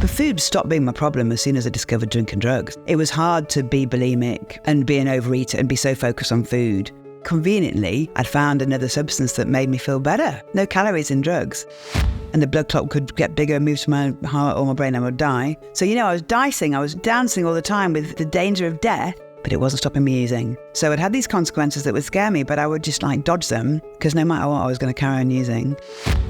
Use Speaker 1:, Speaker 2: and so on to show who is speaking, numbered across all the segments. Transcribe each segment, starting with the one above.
Speaker 1: But food stopped being my problem as soon as I discovered drinking drugs. It was hard to be bulimic and be an overeater and be so focused on food. Conveniently, I'd found another substance that made me feel better. No calories in drugs. And the blood clot could get bigger and move to my heart or my brain and I would die. So, I was dancing all the time with the danger of death, but it wasn't stopping me using. So it had these consequences that would scare me, but I would just dodge them because no matter what, I was going to carry on using.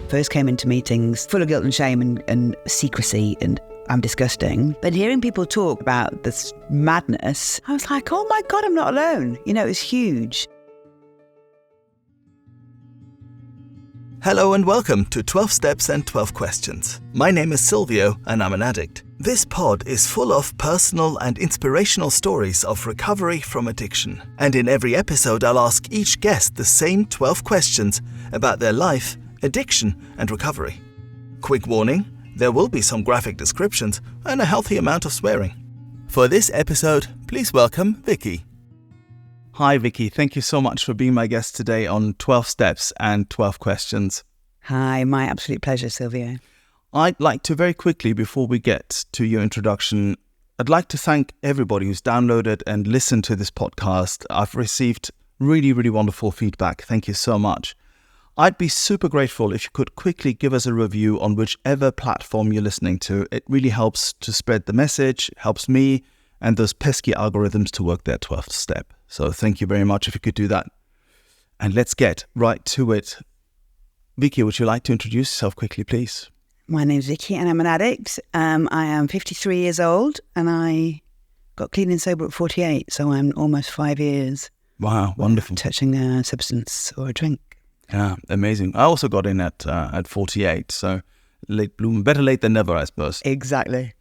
Speaker 1: First came into meetings full of guilt and shame and secrecy and I'm disgusting. But hearing people talk about this madness, I was like, oh my God, I'm not alone. It was huge.
Speaker 2: Hello and welcome to 12 Steps and 12 Questions. My name is Silvio and I'm an addict. This pod is full of personal and inspirational stories of recovery from addiction. And in every episode, I'll ask each guest the same 12 questions about their life, addiction and recovery. Quick warning, there will be some graphic descriptions and a healthy amount of swearing. For this episode, please welcome Vicky. Hi Vicky, thank you so much for being my guest today on 12 Steps and 12 Questions.
Speaker 1: Hi, my absolute pleasure, Silvio.
Speaker 2: I'd like to very quickly, before we get to your introduction, I'd like to thank everybody who's downloaded and listened to this podcast. I've received really, really wonderful feedback. Thank you so much. I'd be super grateful if you could quickly give us a review on whichever platform you're listening to. It really helps to spread the message, helps me and those pesky algorithms to work their 12th step. So thank you very much if you could do that. And let's get right to it. Vicky, would you like to introduce yourself quickly, please?
Speaker 1: My name's Vicky and I'm an addict. I am 53 years old and I got clean and sober at 48. So I'm almost 5 years.
Speaker 2: Wow, wonderful.
Speaker 1: Touching a substance or a drink.
Speaker 2: Yeah, amazing. I also got in at 48. So late bloom, better late than never, I suppose.
Speaker 1: Exactly.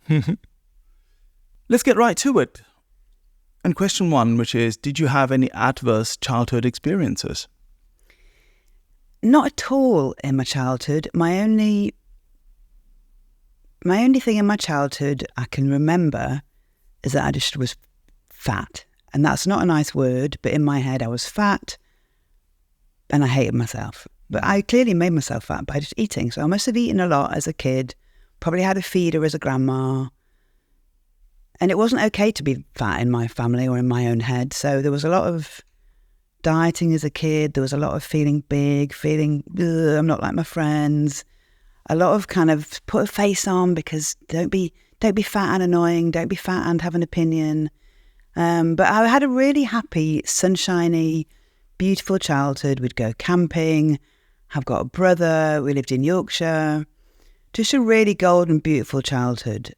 Speaker 2: Let's get right to it. And question one, which is, did you have any adverse childhood experiences?
Speaker 1: Not at all in my childhood. My only thing in my childhood I can remember is that I just was fat. And that's not a nice word, but in my head I was fat and I hated myself. But I clearly made myself fat by just eating. So I must have eaten a lot as a kid, probably had a feeder as a grandma. And it wasn't okay to be fat in my family or in my own head. So there was a lot of dieting as a kid. There was a lot of feeling big, feeling, I'm not like my friends. A lot of kind of put a face on because don't be fat and annoying. Don't be fat and have an opinion. But I had a really happy, sunshiny, beautiful childhood. We'd go camping. I've got a brother. We lived in Yorkshire. Just a really golden, beautiful childhood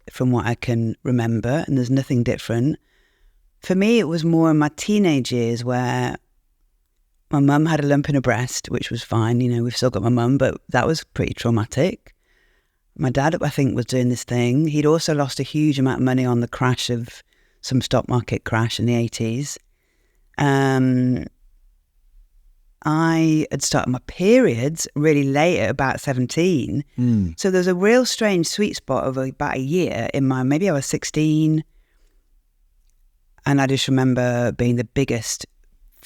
Speaker 1: from what I can remember, and there's nothing different. For me, it was more in my teenage years where my mum had a lump in her breast, which was fine. We've still got my mum, but that was pretty traumatic. My dad, I think, was doing this thing. He'd also lost a huge amount of money on the crash of some stock market crash in the 80s. I had started my periods really late at about 17. So there's a real strange sweet spot of about a year in maybe I was 16. And I just remember being the biggest,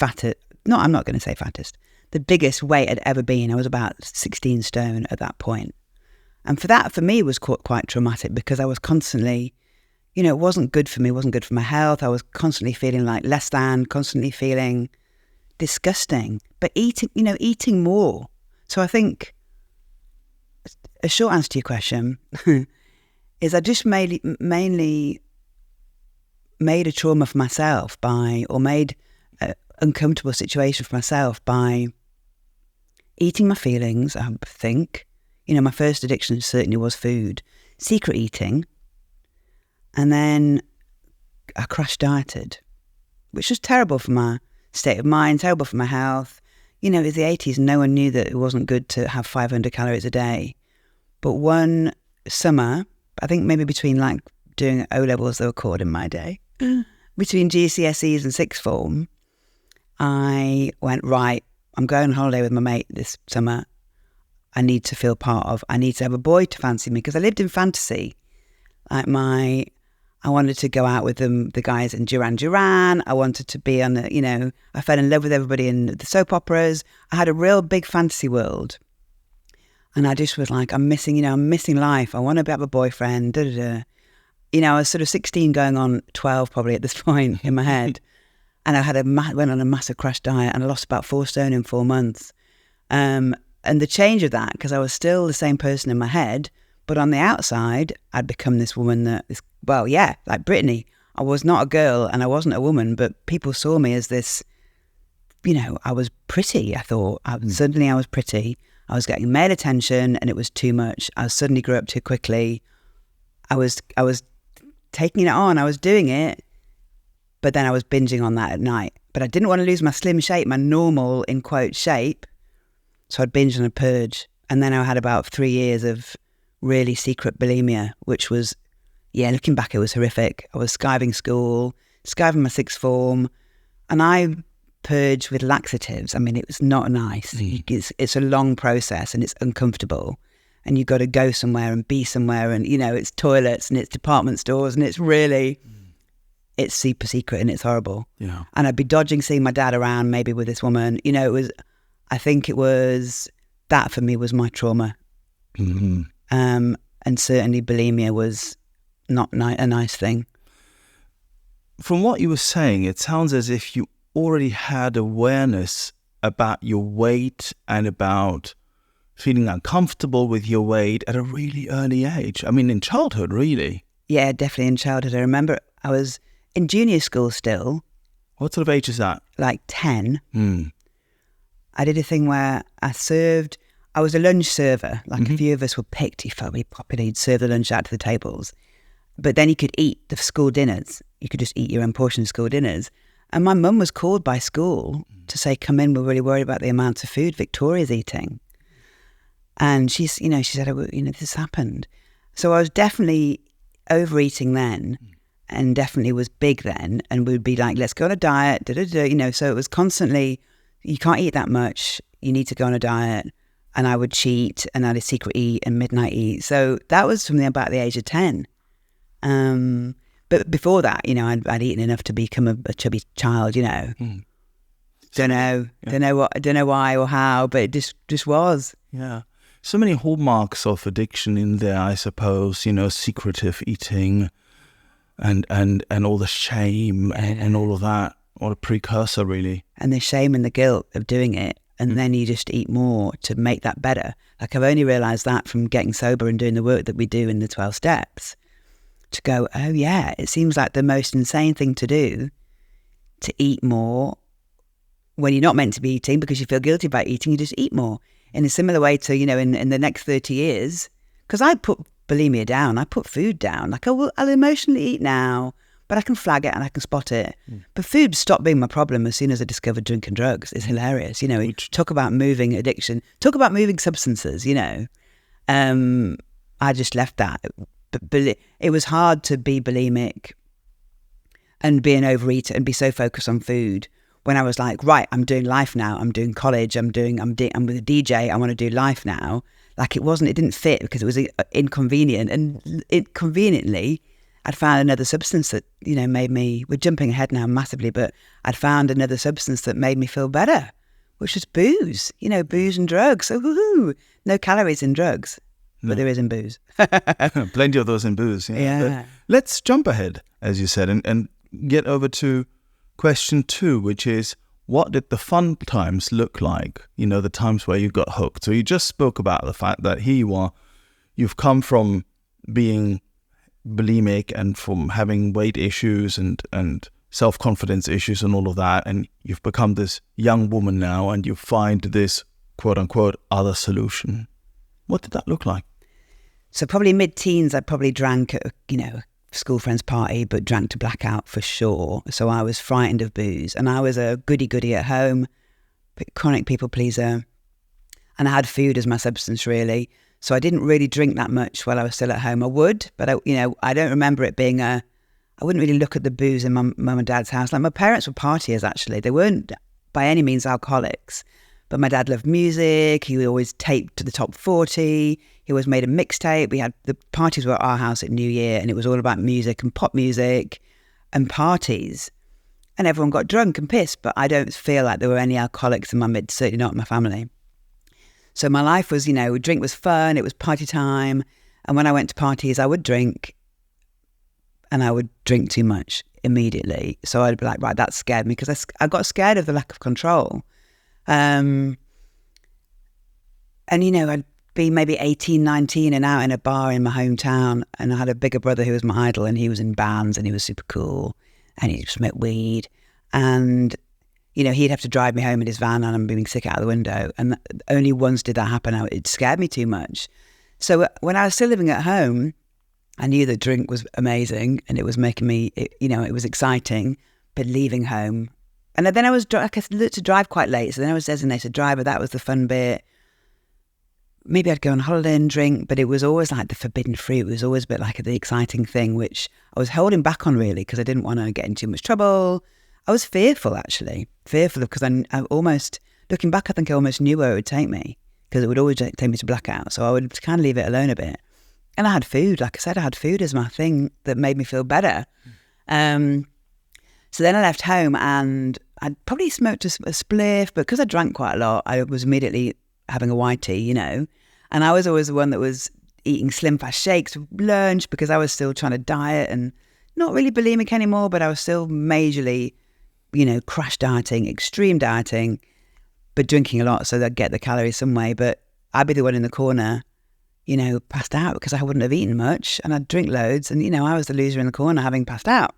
Speaker 1: I'm not going to say fattest, the biggest weight I'd ever been. I was about 16 stone at that point. And for me, was quite traumatic because I was constantly, it wasn't good for me, it wasn't good for my health. I was constantly feeling like less than, constantly feeling disgusting, but eating more. So I think a short answer to your question is I just mainly made a trauma for myself made an uncomfortable situation for myself by eating my feelings. I think, my first addiction certainly was food, secret eating. And then I crash dieted, which was terrible for my state of mind, terrible for my health. It was the 80s and no one knew that it wasn't good to have 500 calories a day. But one summer, I think maybe between doing O-levels, they were called in my day, between GCSEs and sixth form, I went, right, I'm going on holiday with my mate this summer. I need to have a boy to fancy me because I lived in fantasy. I wanted to go out with the guys in Duran Duran. I wanted to be on I fell in love with everybody in the soap operas. I had a real big fantasy world. And I just was like, I'm missing life. I want to have a boyfriend. Da, da, da. I was sort of 16 going on 12 probably at this point in my head. And I went on a massive crash diet and I lost about 4 stone in 4 months. And the change of that, because I was still the same person in my head, but on the outside, I'd become this woman like Brittany. I was not a girl and I wasn't a woman, but people saw me as this, I was pretty, I thought. Suddenly I was pretty. I was getting male attention and it was too much. I suddenly grew up too quickly. I was taking it on. I was doing it, but then I was binging on that at night. But I didn't want to lose my slim shape, my normal, in quote, shape. So I'd binge on a purge. And then I had about 3 years of really secret bulimia, which was, looking back, it was horrific. I was skiving school, skiving my sixth form, and I purged with laxatives. I mean, it was not nice. It's a long process and it's uncomfortable. And you've got to go somewhere and be somewhere and, it's toilets and it's department stores and it's really, it's super secret and it's horrible.
Speaker 2: Yeah.
Speaker 1: And I'd be dodging seeing my dad around maybe with this woman. I think it was, that for me was my trauma.
Speaker 2: Mm-hmm.
Speaker 1: And certainly bulimia was not a nice thing.
Speaker 2: From what you were saying, it sounds as if you already had awareness about your weight and about feeling uncomfortable with your weight at a really early age. I mean, in childhood, really.
Speaker 1: Yeah, definitely in childhood. I remember I was in junior school still.
Speaker 2: What sort of age is that?
Speaker 1: Like 10. I did a thing where I was a lunch server. Like a few of us were picked. You felt really popular. You'd serve the lunch out to the tables. But then you could eat the school dinners. You could just eat your own portion of school dinners. And my mum was called by school to say, come in, we're really worried about the amount of food Victoria's eating. And she said, this happened. So I was definitely overeating then and definitely was big then and would be like, let's go on a diet, so it was constantly, you can't eat that much, you need to go on a diet. And I would cheat and I'd secret eat and midnight eat. So that was from about the age of 10. But before that, I'd eaten enough to become a chubby child, Don't know why or how, but it just was.
Speaker 2: Yeah. So many hallmarks of addiction in there, I suppose, secretive eating and all the shame and all of that, or a precursor, really.
Speaker 1: And the shame and the guilt of doing it. And then you just eat more to make that better. Like I've only realised that from getting sober and doing the work that we do in the 12 steps. To go, oh yeah, it seems like the most insane thing to do, to eat more when you're not meant to be eating because you feel guilty about eating, you just eat more. In a similar way to, in the next 30 years, because I put bulimia down, I put food down. Like I'll emotionally eat now, but I can flag it and I can spot it. But food stopped being my problem as soon as I discovered drinking drugs. It's hilarious. Talk about moving addiction, talk about moving substances, I just left that. But it was hard to be bulimic and be an overeater and be so focused on food when I was like, right, I'm doing life now. I'm doing college. I'm with a DJ. I want to do life now. Like it didn't fit because it was inconvenient. And conveniently, I'd found another substance that, made me, we're jumping ahead now massively, but I'd found another substance that made me feel better, which was booze, booze and drugs. So woohoo, no calories in drugs. But there is in booze.
Speaker 2: Plenty of those in booze.
Speaker 1: Yeah.
Speaker 2: But let's jump ahead, as you said, and get over to question 2, which is, what did the fun times look like? The times where you got hooked. So you just spoke about the fact that here you are, you've come from being bulimic and from having weight issues and self-confidence issues and all of that, and you've become this young woman now and you find this quote-unquote other solution. What did that look like?
Speaker 1: So probably mid-teens, I probably drank at a school friend's party, but drank to blackout for sure. So I was frightened of booze, and I was a goody-goody at home, chronic people pleaser, and I had food as my substance really. So I didn't really drink that much while I was still at home. I would, but I don't remember it being I wouldn't really look at the booze in my mum and dad's house. Like my parents were partiers actually. They weren't by any means alcoholics. But my dad loved music. He always taped to the top 40. He always made a mixtape. We had the parties were at our house at New Year, and it was all about music and pop music and parties. And everyone got drunk and pissed, but I don't feel like there were any alcoholics in my midst, certainly not in my family. So my life was, drink was fun. It was party time. And when I went to parties, I would drink, and I would drink too much immediately. So I'd be like, right, that scared me, because I got scared of the lack of control. And, I'd be maybe 18, 19 and out in a bar in my hometown, and I had a bigger brother who was my idol, and he was in bands and he was super cool, and he smoked weed, and he'd have to drive me home in his van, and I'm being sick out of the window. And only once did that happen. It scared me too much. So when I was still living at home, I knew the drink was amazing, and it was making me, it was exciting. But leaving home, and then I could look to drive quite late. So then I was designated driver. That was the fun bit. Maybe I'd go on holiday and drink, but it was always like the forbidden fruit. It was always a bit like the exciting thing, which I was holding back on, really, because I didn't want to get in too much trouble. I was fearful, actually. Fearful because I almost, looking back, I think I almost knew where it would take me, because it would always take me to blackout. So I would kind of leave it alone a bit. And I had food. Like I said, I had food as my thing that made me feel better. So then I left home, and I'd probably smoked a spliff, but because I drank quite a lot, I was immediately having a whitey, And I was always the one that was eating Slim Fast shakes for lunch, because I was still trying to diet, and not really bulimic anymore, but I was still majorly, crash dieting, extreme dieting, but drinking a lot so that I'd get the calories some way. But I'd be the one in the corner, passed out, because I wouldn't have eaten much, and I'd drink loads, and, I was the loser in the corner having passed out.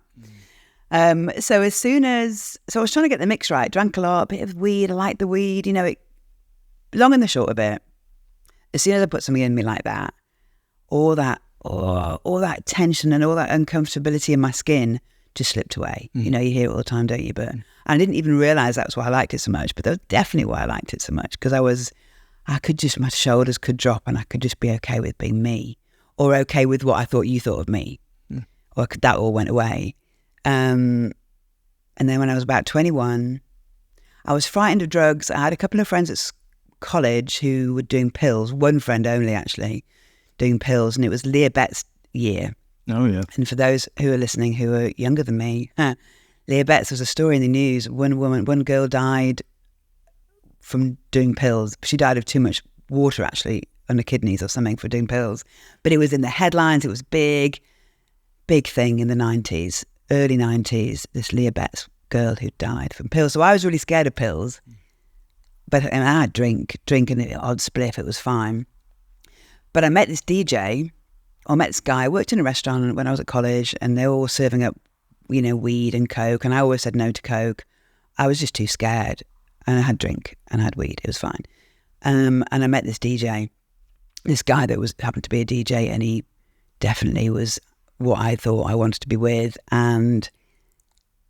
Speaker 1: So I was trying to get the mix right, drank a lot, a bit of weed, I liked the weed, long and the short of it. As soon as I put something in me like that, all that tension and all that uncomfortability in my skin just slipped away. You hear it all the time, don't you? But I didn't even realise that's why I liked it so much. But that's definitely why I liked it so much, because my shoulders could drop, and I could just be okay with being me, or okay with what I thought you thought of me, or that all went away. And then when I was about 21, I was frightened of drugs. I had a couple of friends at college who were doing pills. One friend only, actually, doing pills, and it was Leah Betts' year.
Speaker 2: Oh, yeah.
Speaker 1: And for those who are listening who are younger than me, Leah Betts was a story in the news. One girl died from doing pills. She died of too much water, actually, on her kidneys or something, for doing pills. But it was in the headlines. It was big thing in the 90s, early 90s, this Leah Betts girl who died from pills. So I was really scared of pills. But I had drink and an odd spliff, it was fine. But I met this DJ, or met this guy. I worked in a restaurant when I was at college, and they were all serving up, weed and Coke, and I always said no to Coke. I was just too scared, and I had drink and I had weed, it was fine. And I met this DJ, this guy that happened to be a DJ, and he definitely was what I thought I wanted to be with, and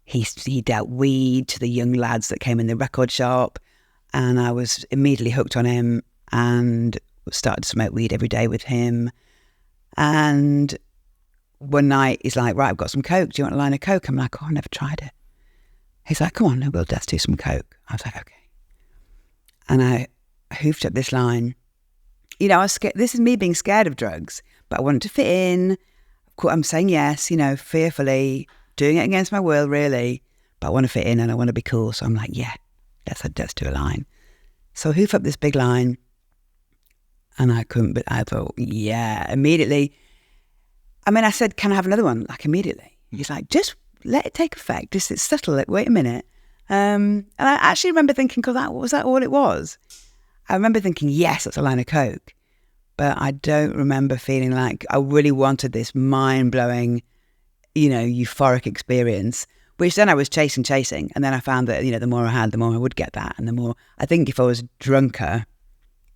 Speaker 1: he dealt weed to the young lads that came in the record shop. And I was immediately hooked on him, and started to smoke weed every day with him. And one night he's like, right, I've got some Coke. Do you want a line of Coke? I'm like, oh, I never tried it. He's like, come on, let's do some Coke. I was like, okay. And I hoofed up this line. I was scared. This is me being scared of drugs, but I wanted to fit in. I'm saying yes, fearfully, doing it against my will, really. But I want to fit in, and I want to be cool. So I'm like, yeah. Let's do a line. So I hoof up this big line, and I couldn't, but I thought, yeah, immediately. I said, can I have another one? Like, immediately. He's like, just let it take effect. Just, it's subtle. Wait a minute. And I actually remember thinking, was that all it was? I remember thinking, yes, that's a line of Coke. But I don't remember feeling like I really wanted this mind-blowing, euphoric experience. Which then I was chasing. And then I found that, the more I had, the more I would get that. And the more, I think if I was drunker,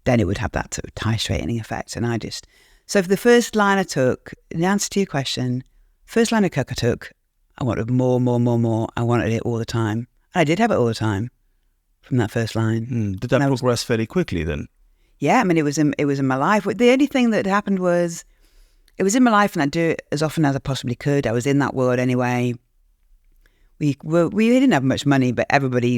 Speaker 1: then it would have that sort of titrating effect. And so for the first line I took, in answer to your question, first line of Coke I took, I wanted more. I wanted it all the time. And I did have it all the time from that first line.
Speaker 2: Did that progress fairly quickly then?
Speaker 1: Yeah, it was in my life. The only thing that happened was, it was in my life, and I'd do it as often as I possibly could. I was in that world anyway. We didn't have much money, but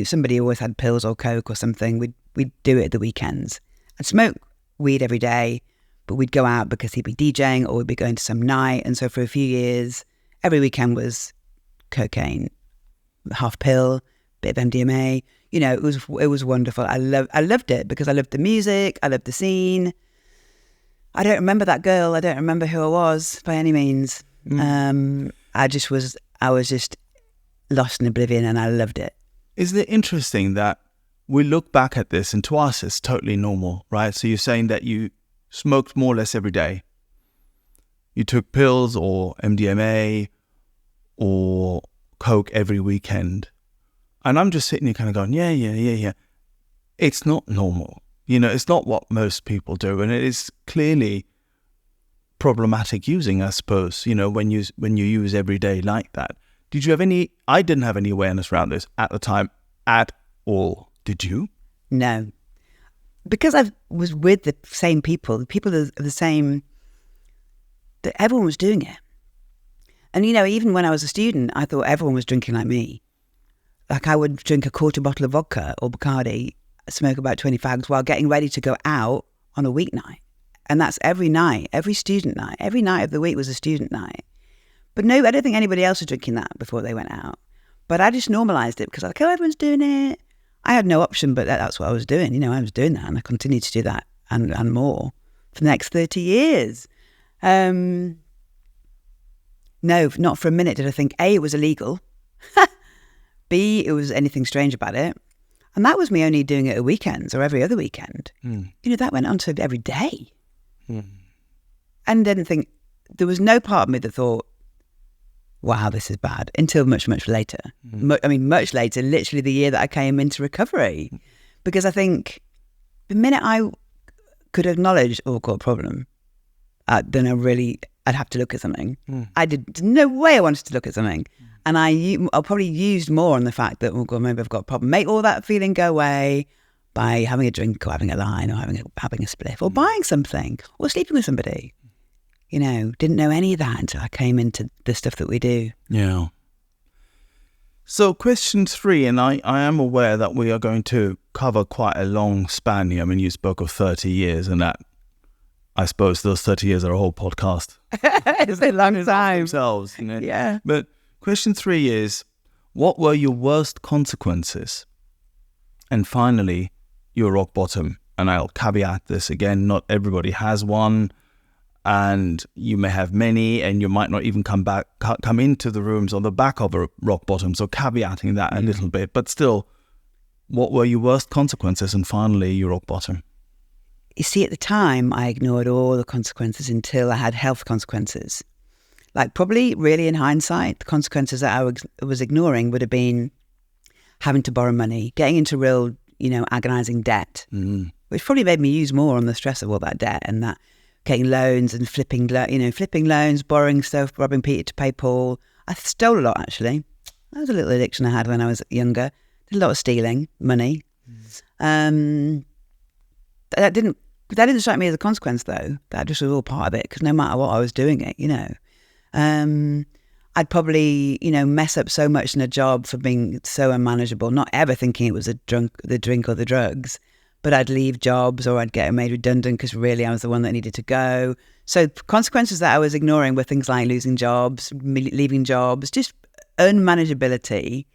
Speaker 1: somebody always had pills or Coke or something. We'd do it at the weekends. I'd smoke weed every day, but we'd go out because he'd be DJing, or we'd be going to some night. And so for a few years, every weekend was cocaine, half pill, bit of MDMA. you know, it was wonderful. I loved it because I loved the music. I loved the scene. I don't remember that girl. I don't remember who I was by any means. I was just lost in oblivion, and I loved it.
Speaker 2: Isn't it interesting that we look back at this and to us it's totally normal, right? So you're saying that you smoked more or less every day. You took pills or MDMA or coke every weekend. And I'm just sitting here kind of going, yeah. It's not normal. You know, it's not what most people do. And it is clearly problematic using, I suppose, you know, when you use every day like that. Did you have any, I didn't have any awareness around this at the time at all. Did you?
Speaker 1: No. Because I was with the same people, the people of the same, that everyone was doing it. And, you know, even when I was a student, I thought everyone was drinking like me. Like I would drink a quarter bottle of vodka or Bacardi, smoke about 20 fags while getting ready to go out on a weeknight. And that's every night, every student night. Every night of the week was a student night. But no, I don't think anybody else was drinking that before they went out. But I just normalised it because I was like, oh, everyone's doing it. I had no option, but that's what I was doing. You know, I was doing that and I continued to do that and more for the next 30 years. No, not for a minute did I think, A, it was illegal. B, it was anything strange about it. And that was me only doing it at weekends or every other weekend. You know, that went on to every day. And didn't think, there was no part of me that thought, wow, this is bad, until much, much later. Much later, literally the year that I came into recovery. Because I think the minute I could acknowledge, oh, I've got a problem, then I'd have to look at something. There's no way I wanted to look at something. And I probably used more on the fact that, oh God, maybe I've got a problem. Make all that feeling go away by having a drink or having a line or having a spliff or buying something or sleeping with somebody. You know, didn't know any of that until I came into the stuff that we do.
Speaker 2: Yeah. So question 3, and I am aware that we are going to cover quite a long span here. I mean, you spoke of 30 years and that, I suppose those 30 years are a whole podcast.
Speaker 1: It's a long time.
Speaker 2: Themselves, you know?
Speaker 1: Yeah.
Speaker 2: But question 3 is, what were your worst consequences? And finally, your rock bottom. And I'll caveat this again, not everybody has one. And you may have many, and you might not even come into the rooms on the back of a rock bottom. So caveating that a little bit, but still, what were your worst consequences? And finally, your rock bottom.
Speaker 1: You see, at the time, I ignored all the consequences until I had health consequences. Like probably really in hindsight, the consequences that I was ignoring would have been having to borrow money, getting into real, you know, agonizing debt, which probably made me use more on the stress of all that debt and that getting loans and flipping loans, borrowing stuff, robbing Peter to pay Paul. I stole a lot, actually. That was a little addiction I had when I was younger. Did a lot of stealing money. That didn't strike me as a consequence, though. That just was all part of it, because no matter what, I was doing it, you know. I'd probably, you know, mess up so much in a job for being so unmanageable, not ever thinking it was the drink or the drugs. But I'd leave jobs or I'd get made redundant because really I was the one that needed to go. So consequences that I was ignoring were things like losing jobs, leaving jobs, just unmanageability.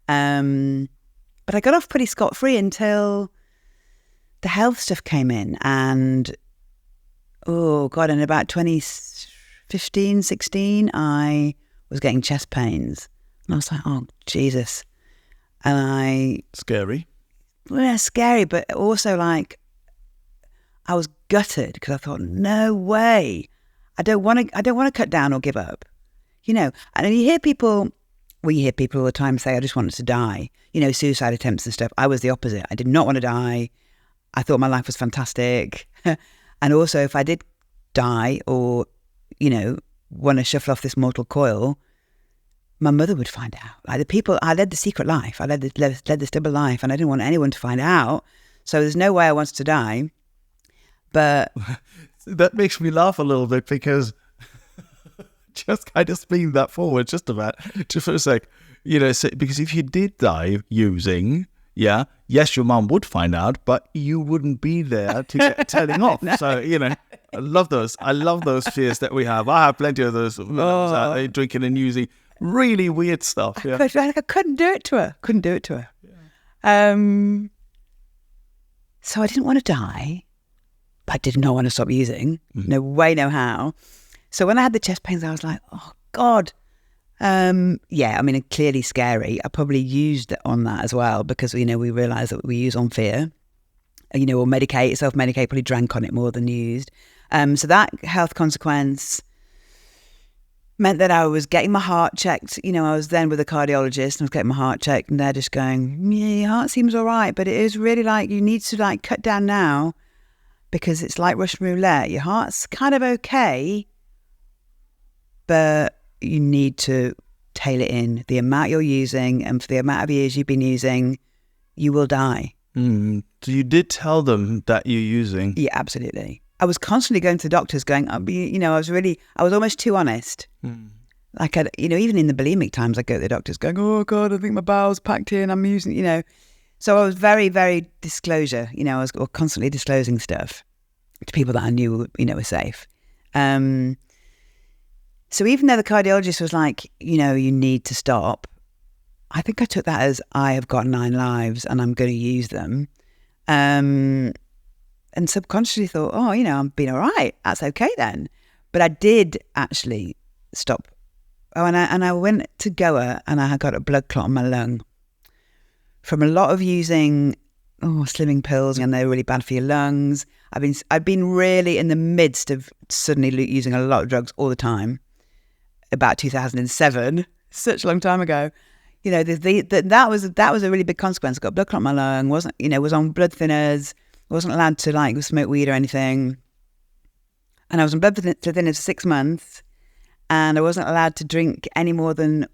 Speaker 1: But I got off pretty scot-free until the health stuff came in. And, oh God, in about 2015, 16, I was getting chest pains. And I was like, oh, Jesus. And
Speaker 2: Scary.
Speaker 1: Well, scary, but also like I was gutted because I thought, no way, I don't want to cut down or give up, you know. And you hear people all the time say, I just wanted to die, you know, suicide attempts and stuff. I was the opposite. I did not want to die. I thought my life was fantastic. And also, if I did die or, you know, want to shuffle off this mortal coil, my mother would find out. Like the people, I led the secret life. I led this double life, and I didn't want anyone to find out. So there's no way I wanted to die. But
Speaker 2: that makes me laugh a little bit because just kind of spin that forward just for a sec. You know, because if you did die using, yes, your mum would find out, but you wouldn't be there to get telling off. No. So, you know, I love those fears that we have. I have plenty of those drinking and using. Really weird stuff. Yeah.
Speaker 1: I couldn't do it to her. Yeah. So I didn't want to die, but I did not want to stop using. No way, no how. So when I had the chest pains, I was like, oh God. Yeah, I mean, clearly scary. I probably used it on that as well because, we realised that we use on fear, or self-medicate, probably drank on it more than used. So that health consequence meant that I was getting my heart checked. I was then with a cardiologist and I was getting my heart checked and they're just going, yeah, your heart seems all right, but it is really like you need to like cut down now because it's like Russian roulette. Your heart's kind of okay, but you need to tailor in the amount you're using, and for the amount of years you've been using, you will die.
Speaker 2: So you did tell them that you're using?
Speaker 1: Yeah, absolutely. I was constantly going to the doctors going, I was almost too honest. Like, even in the bulimic times, I go to the doctors going, oh God, I think my bowel's packed in, I'm using, So I was very, very disclosure. I was constantly disclosing stuff to people that I knew, were safe. So even though the cardiologist was like, you need to stop, I think I took that as I have got 9 lives and I'm going to use them. And subconsciously thought, oh, I'm being all right. That's okay then. But I did actually stop. Oh, and I went to Goa and I had got a blood clot in my lung from a lot of using slimming pills, and they're really bad for your lungs. I've been really in the midst of suddenly using a lot of drugs all the time. About 2007, such a long time ago. That was a really big consequence. I got blood clot in my lung. Was on blood thinners. Wasn't allowed to smoke weed or anything. And I was on blood thinners for 6 months, and I wasn't allowed to drink any more than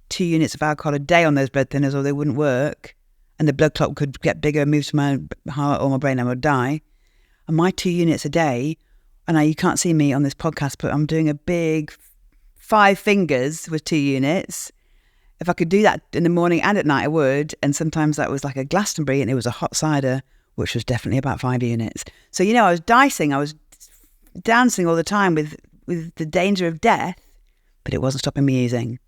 Speaker 1: 2 units of alcohol a day on those blood thinners, or they wouldn't work. And the blood clot could get bigger, move to my heart or my brain, and I would die. And my 2 units a day, and you can't see me on this podcast, but I'm doing a big 5 fingers with 2 units. If I could do that in the morning and at night, I would. And sometimes that was like a Glastonbury and it was a hot cider, which was definitely about 5 units. So, I was dicing, I was dancing all the time with the danger of death, but it wasn't stopping me using.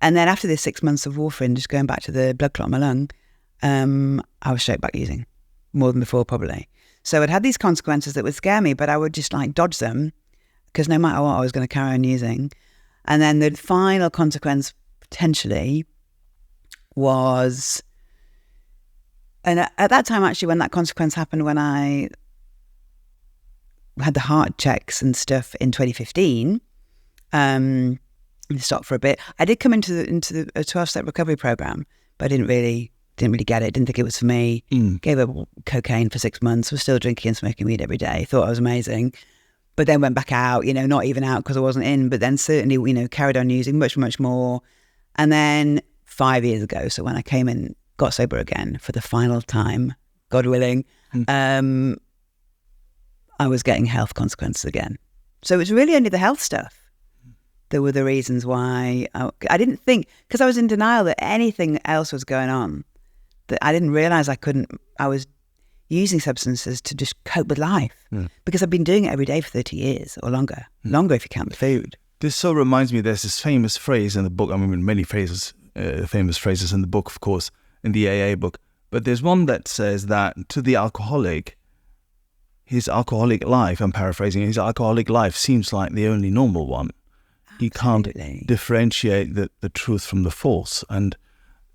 Speaker 1: And then after this 6 months of warfarin, just going back to the blood clot in my lung, I was straight back using, more than before probably. So it had these consequences that would scare me, but I would just dodge them because no matter what, I was going to carry on using. And then the final consequence potentially was, and at that time actually when that consequence happened, when I had the heart checks and stuff in 2015, stopped for a bit. I did come into a 12-step recovery program, but I didn't really get it. Didn't think it was for me. Gave up cocaine for 6 months. Was still drinking and smoking weed every day. Thought I was amazing. But then went back out, not even out because I wasn't in, but then certainly, carried on using much, much more. And then 5 years ago, so when I came in, got sober again for the final time, God willing, I was getting health consequences again. So it was really only the health stuff that were the reasons why I didn't think, because I was in denial that anything else was going on, that I didn't realise I was using substances to just cope with life because I've been doing it every day for 30 years or longer if you count the food.
Speaker 2: This so reminds me, there's this famous phrase in the book, many phrases, famous phrases in the book, of course, in the AA book, but there's one that says that to the alcoholic, his alcoholic life, I'm paraphrasing, his alcoholic life seems like the only normal one. He can't differentiate the truth from the false. And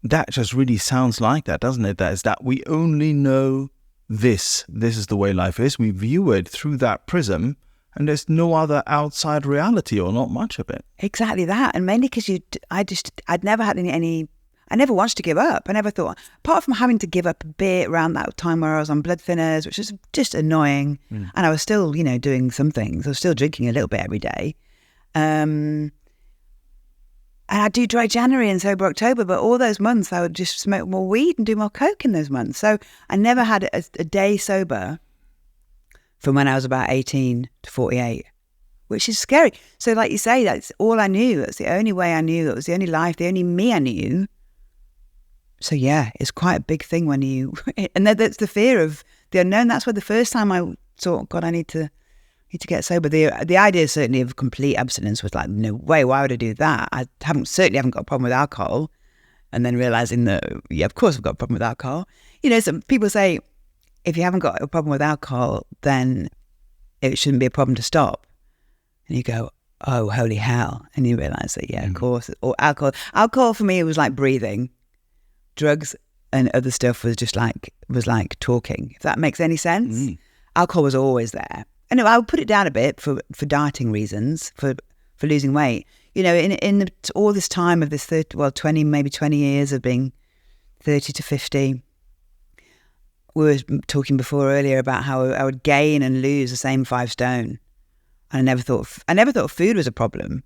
Speaker 2: that just really sounds like that, doesn't it? That is that we only know this is the way life is. We view it through that prism, and there's no other outside reality or not much of it.
Speaker 1: Exactly that. And mainly because I'd never had I never wanted to give up. I never thought, apart from having to give up a bit around that time where I was on blood thinners, which was just annoying. And I was still, doing some things. I was still drinking a little bit every day. And I do dry January and sober October, but all those months I would just smoke more weed and do more coke in those months. So I never had a day sober from when I was about 18 to 48, which is scary. So like you say, that's all I knew. That's the only way I knew. That was the only life, the only me I knew. So yeah, it's quite a big thing when you, and that's the fear of the unknown. That's where the first time I thought, God, I need to get sober. The idea certainly of complete abstinence was like, no way, why would I do that? I certainly haven't got a problem with alcohol. and then realising that, yeah, of course I've got a problem with alcohol. You know, some people say, if you haven't got a problem with alcohol, then it shouldn't be a problem to stop. And you go, oh, holy hell. And you realise that, yeah, of course. Or alcohol for me, it was like breathing. Drugs and other stuff was just like talking, if that makes any sense. Alcohol was always there. And I would put it down a bit for dieting reasons, for losing weight. You know, in all this time of this 20 years of being 30 to 50, we were talking before earlier about how I would gain and lose the same 5 stone. And I never thought food was a problem.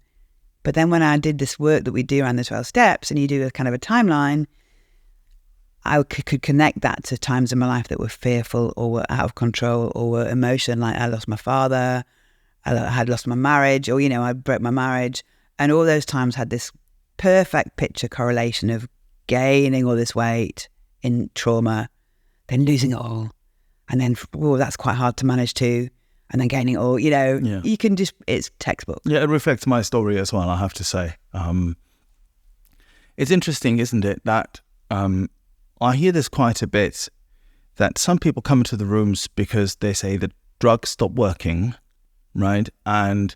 Speaker 1: But then when I did this work that we do around the 12 steps, and you do a kind of a timeline, I could connect that to times in my life that were fearful or were out of control or were emotion, like I lost my father, I had lost my marriage, or, you know, I broke my marriage. And all those times had this perfect picture correlation of gaining all this weight in trauma, then losing it all. And then, that's quite hard to manage too. And then gaining it all, you know, you can just, it's textbook.
Speaker 2: Yeah, it reflects my story as well, I have to say. It's interesting, isn't it, that I hear this quite a bit, that some people come into the rooms because they say the drugs stop working, right? And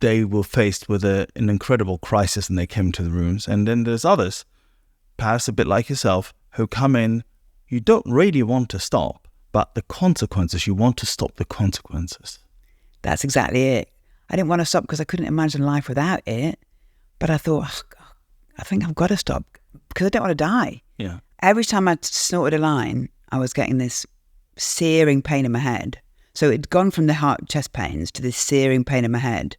Speaker 2: they were faced with an incredible crisis and they came to the rooms. And then there's others, perhaps a bit like yourself, who come in, you don't really want to stop, but the consequences, you want to stop the consequences.
Speaker 1: That's exactly it. I didn't want to stop because I couldn't imagine life without it. But I thought, I think I've got to stop because I don't want to die.
Speaker 2: Yeah.
Speaker 1: Every time I snorted a line, I was getting this searing pain in my head. So it'd gone from the heart chest pains to this searing pain in my head.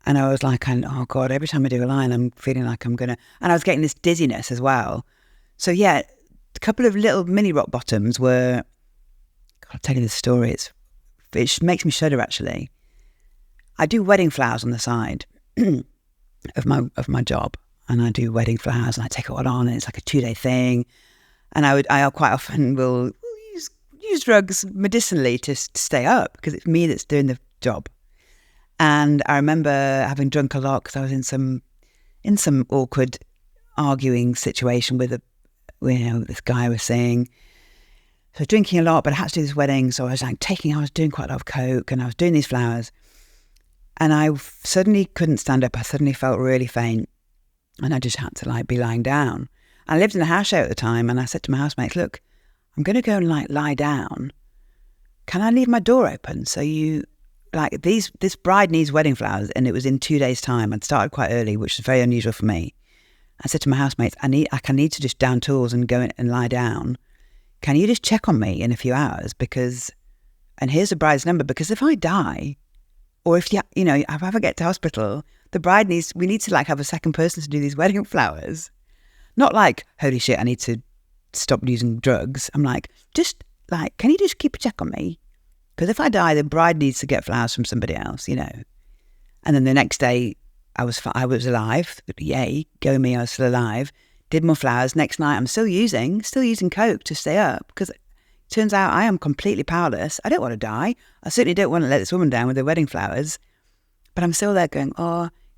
Speaker 1: And I was like, oh God, every time I do a line, I'm feeling like I'm going to... And I was getting this dizziness as well. So yeah, a couple of little mini rock bottoms were... God, I'll tell you this story. It makes me shudder, actually. I do wedding flowers on the side of my job. And I do wedding flowers and I take it all on and it's like a 2-day thing. And I quite often will use drugs medicinally to stay up because it's me that's doing the job. And I remember having drunk a lot because I was in some awkward arguing situation with this guy I was seeing. So drinking a lot, but I had to do this wedding. So I was doing quite a lot of coke and I was doing these flowers. And I suddenly couldn't stand up. I suddenly felt really faint. And I just had to be lying down. I lived in a house show at the time and I said to my housemates, look, I'm going to go and lie down. Can I leave my door open? So this bride needs wedding flowers and it was in 2 days' time. I'd started quite early, which was very unusual for me. I said to my housemates, I need to just down tools and go in and lie down. Can you just check on me in a few hours? And here's the bride's number, because if I die, or if if I ever get to hospital, we need to have a second person to do these wedding flowers. Not like, holy shit, I need to stop using drugs. I'm like, can you just keep a check on me? Because if I die, the bride needs to get flowers from somebody else, you know. And then the next day, I was alive. Yay, go me, I was still alive. Did more flowers. Next night, I'm still using coke to stay up because it turns out I am completely powerless. I don't want to die. I certainly don't want to let this woman down with her wedding flowers. But I'm still there going,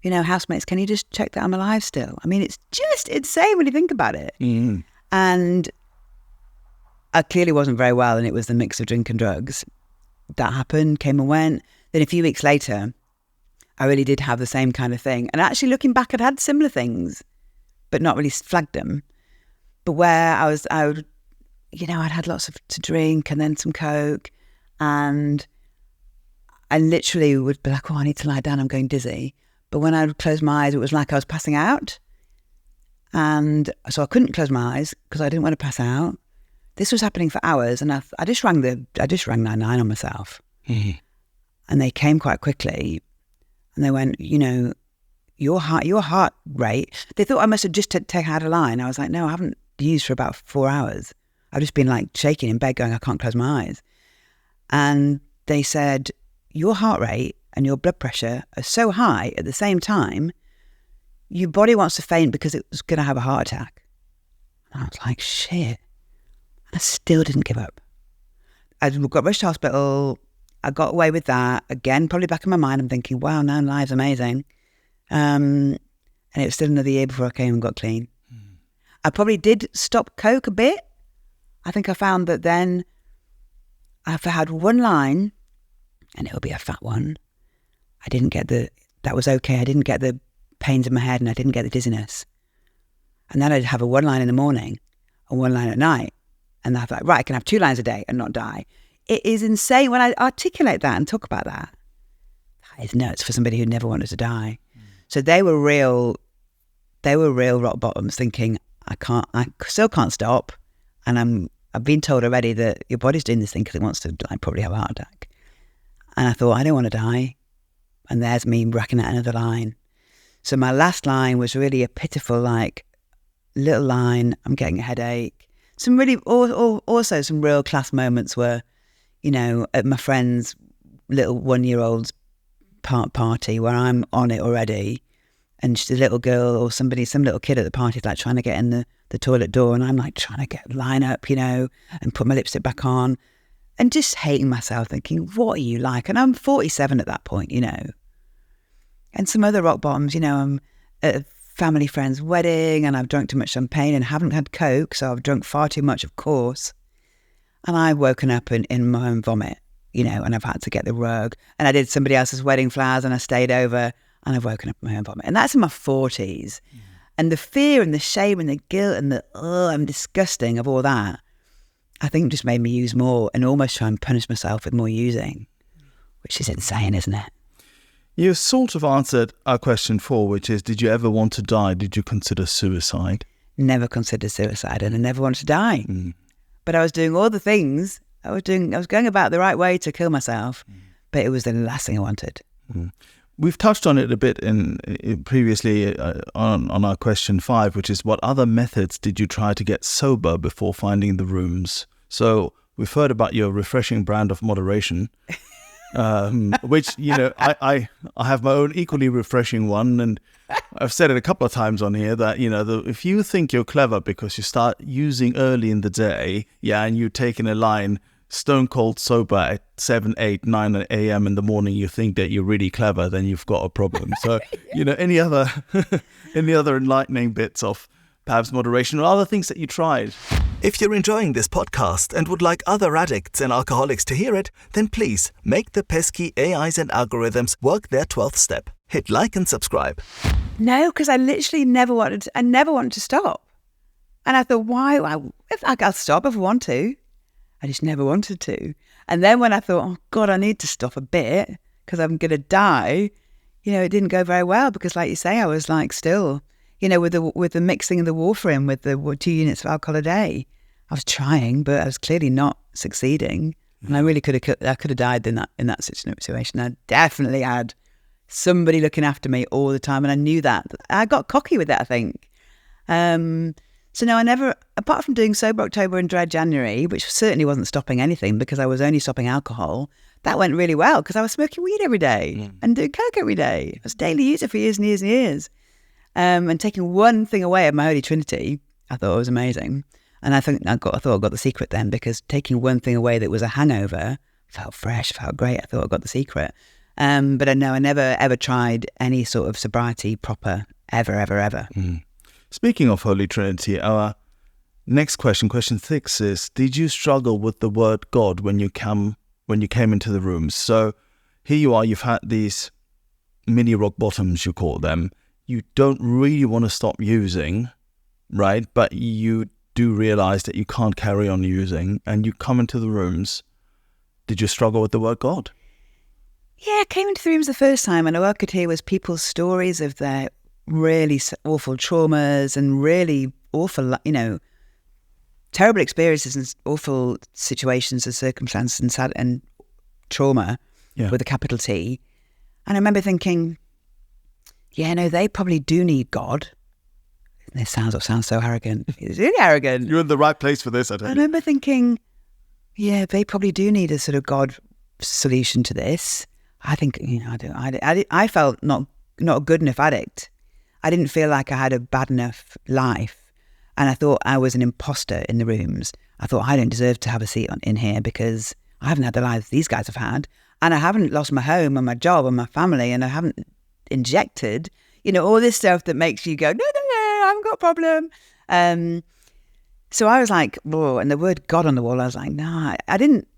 Speaker 1: housemates, can you just check that I'm alive still? I mean, it's just insane when you think about it.
Speaker 2: Mm.
Speaker 1: And I clearly wasn't very well, and it was the mix of drink and drugs. That happened, came and went. Then a few weeks later, I really did have the same kind of thing. And actually looking back, I'd had similar things, but not really flagged them. But where I'd had lots to drink and then some coke, and I literally would be like, oh, I need to lie down, I'm going dizzy. But when I would close my eyes, it was like I was passing out. And so I couldn't close my eyes because I didn't want to pass out. This was happening for hours, and I just rang 999 on myself.
Speaker 2: Mm-hmm.
Speaker 1: And they came quite quickly, and they went, your heart rate. They thought I must have just had a line. I was like, no, I haven't used for about 4 hours. I've just been shaking in bed, going, I can't close my eyes. And they said, your heart rate and your blood pressure are so high at the same time, your body wants to faint because it was going to have a heart attack. And I was like, shit. I still didn't give up. I got rushed to hospital. I got away with that. Again, probably back in my mind, I'm thinking, wow, now life's amazing. And it was still another year before I came and got clean.
Speaker 2: Mm.
Speaker 1: I probably did stop Coke a bit. I think I found that then if I had one line, and it would be a fat one, that was okay. I didn't get the pains in my head and I didn't get the dizziness. And then I'd have a one line in the morning and one line at night. And I'd be like, right, I can have 2 lines a day and not die. It is insane when I articulate that and talk about that. That is nuts for somebody who never wanted to die. So they were real rock bottoms, thinking, I still can't stop. And I've been told already that your body's doing this thing because it wants to probably have a heart attack. And I thought, I don't want to die. And there's me racking out another line. So my last line was really a pitiful, little line. I'm getting a headache. Some really, also some real class moments were, at my friend's little 1-year-old's party where I'm on it already. And the little girl or some little kid at the party is trying to get in the toilet door. And I'm trying to line up, and put my lipstick back on. And just hating myself, thinking, what are you like? And I'm 47 at that point, And some other rock bottoms, I'm at a family friend's wedding and I've drunk too much champagne and haven't had Coke, so I've drunk far too much, of course. And I've woken up in my own vomit, and I've had to get the rug. And I did somebody else's wedding flowers and I stayed over and I've woken up in my own vomit. And that's in my 40s. Yeah. And the fear and the shame and the guilt and the, I'm disgusting of all that, I think just made me use more and almost try and punish myself with more using, which is insane, isn't it?
Speaker 2: You sort of answered our question 4, which is, did you ever want to die? Did you consider suicide?
Speaker 1: Never considered suicide, and I never wanted to die. But I was doing all the things. I was going about the right way to kill myself, but it was the last thing I wanted.
Speaker 2: We've touched on it a bit previously on our question 5, which is, what other methods did you try to get sober before finding the rooms? So we've heard about your refreshing brand of moderation. Which, I have my own equally refreshing one, and I've said it a couple of times on here that, if you think you're clever because you start using early in the day, and you're taking a line stone cold sober at 7, 8, 9 a.m. in the morning, you think that you're really clever, then you've got a problem. So, any other enlightening bits of perhaps moderation or other things that you tried?
Speaker 3: If you're enjoying this podcast and would like other addicts and alcoholics to hear it, then please make the pesky AIs and algorithms work their 12th step. Hit like and subscribe.
Speaker 1: No, because I literally never wanted to stop. And I thought, why? I'll stop if I want to. I just never wanted to. And then when I thought, oh God, I need to stop a bit because I'm going to die, it didn't go very well because, like you say, I was still... with the mixing and the warfarin, with the 2 units of alcohol a day, I was trying, but I was clearly not succeeding. And I really could have died in that situation. I definitely had somebody looking after me all the time, and I knew that. I got cocky with it, I think. So no, I never, apart from doing Sober October and Dread January, which certainly wasn't stopping anything because I was only stopping alcohol, that went really well because I was smoking weed every day and doing Coke every day. I was a daily user for years and years and years. And taking one thing away of my Holy Trinity, I thought it was amazing. And I thought I got the secret then, because taking one thing away that was a hangover felt fresh, felt great. I thought I got the secret. But I never ever tried any sort of sobriety proper, ever.
Speaker 2: Speaking of Holy Trinity, our next question 6, is, did you struggle with the word God when you came into the rooms? So here you are, you've had these mini rock bottoms, you call them. You don't really want to stop using, right? But you do realize that you can't carry on using, and you come into the rooms. Did you struggle with the word God?
Speaker 1: Yeah, I came into the rooms the first time, and all I could hear was people's stories of their really awful traumas and really awful, terrible experiences and awful situations and circumstances and trauma with a capital T. And I remember thinking, they probably do need God. This sounds so arrogant. It's really arrogant.
Speaker 2: You're in the right place for this, I tell you.
Speaker 1: I remember thinking, they probably do need a sort of God solution to this. I think, I felt not a good enough addict. I didn't feel like I had a bad enough life. And I thought I was an imposter in the rooms. I thought I don't deserve to have a seat in here because I haven't had the lives these guys have had. And I haven't lost my home and my job and my family, and I haven't injected, all this stuff that makes you go, no, I haven't got a problem. So I was like, whoa, and the word God on the wall, I was like, nah, I didn't.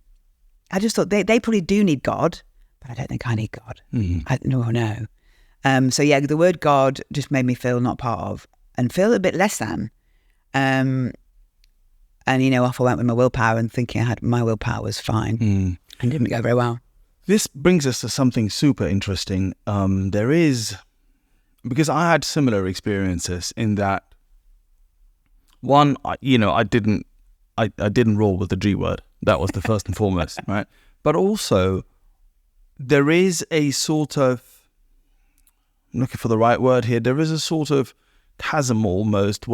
Speaker 1: I just thought they probably do need God, but I don't think I need God. No. So yeah, the word God just made me feel not part of and feel a bit less than. And, off I went with my willpower and thinking my willpower was fine and didn't go very well.
Speaker 2: This brings us to something super interesting. Because I had similar experiences in that, one, I didn't roll with the G word. That was the first and foremost, right? But also, there is a sort of, I'm looking for the right word here, there is a sort of chasm almost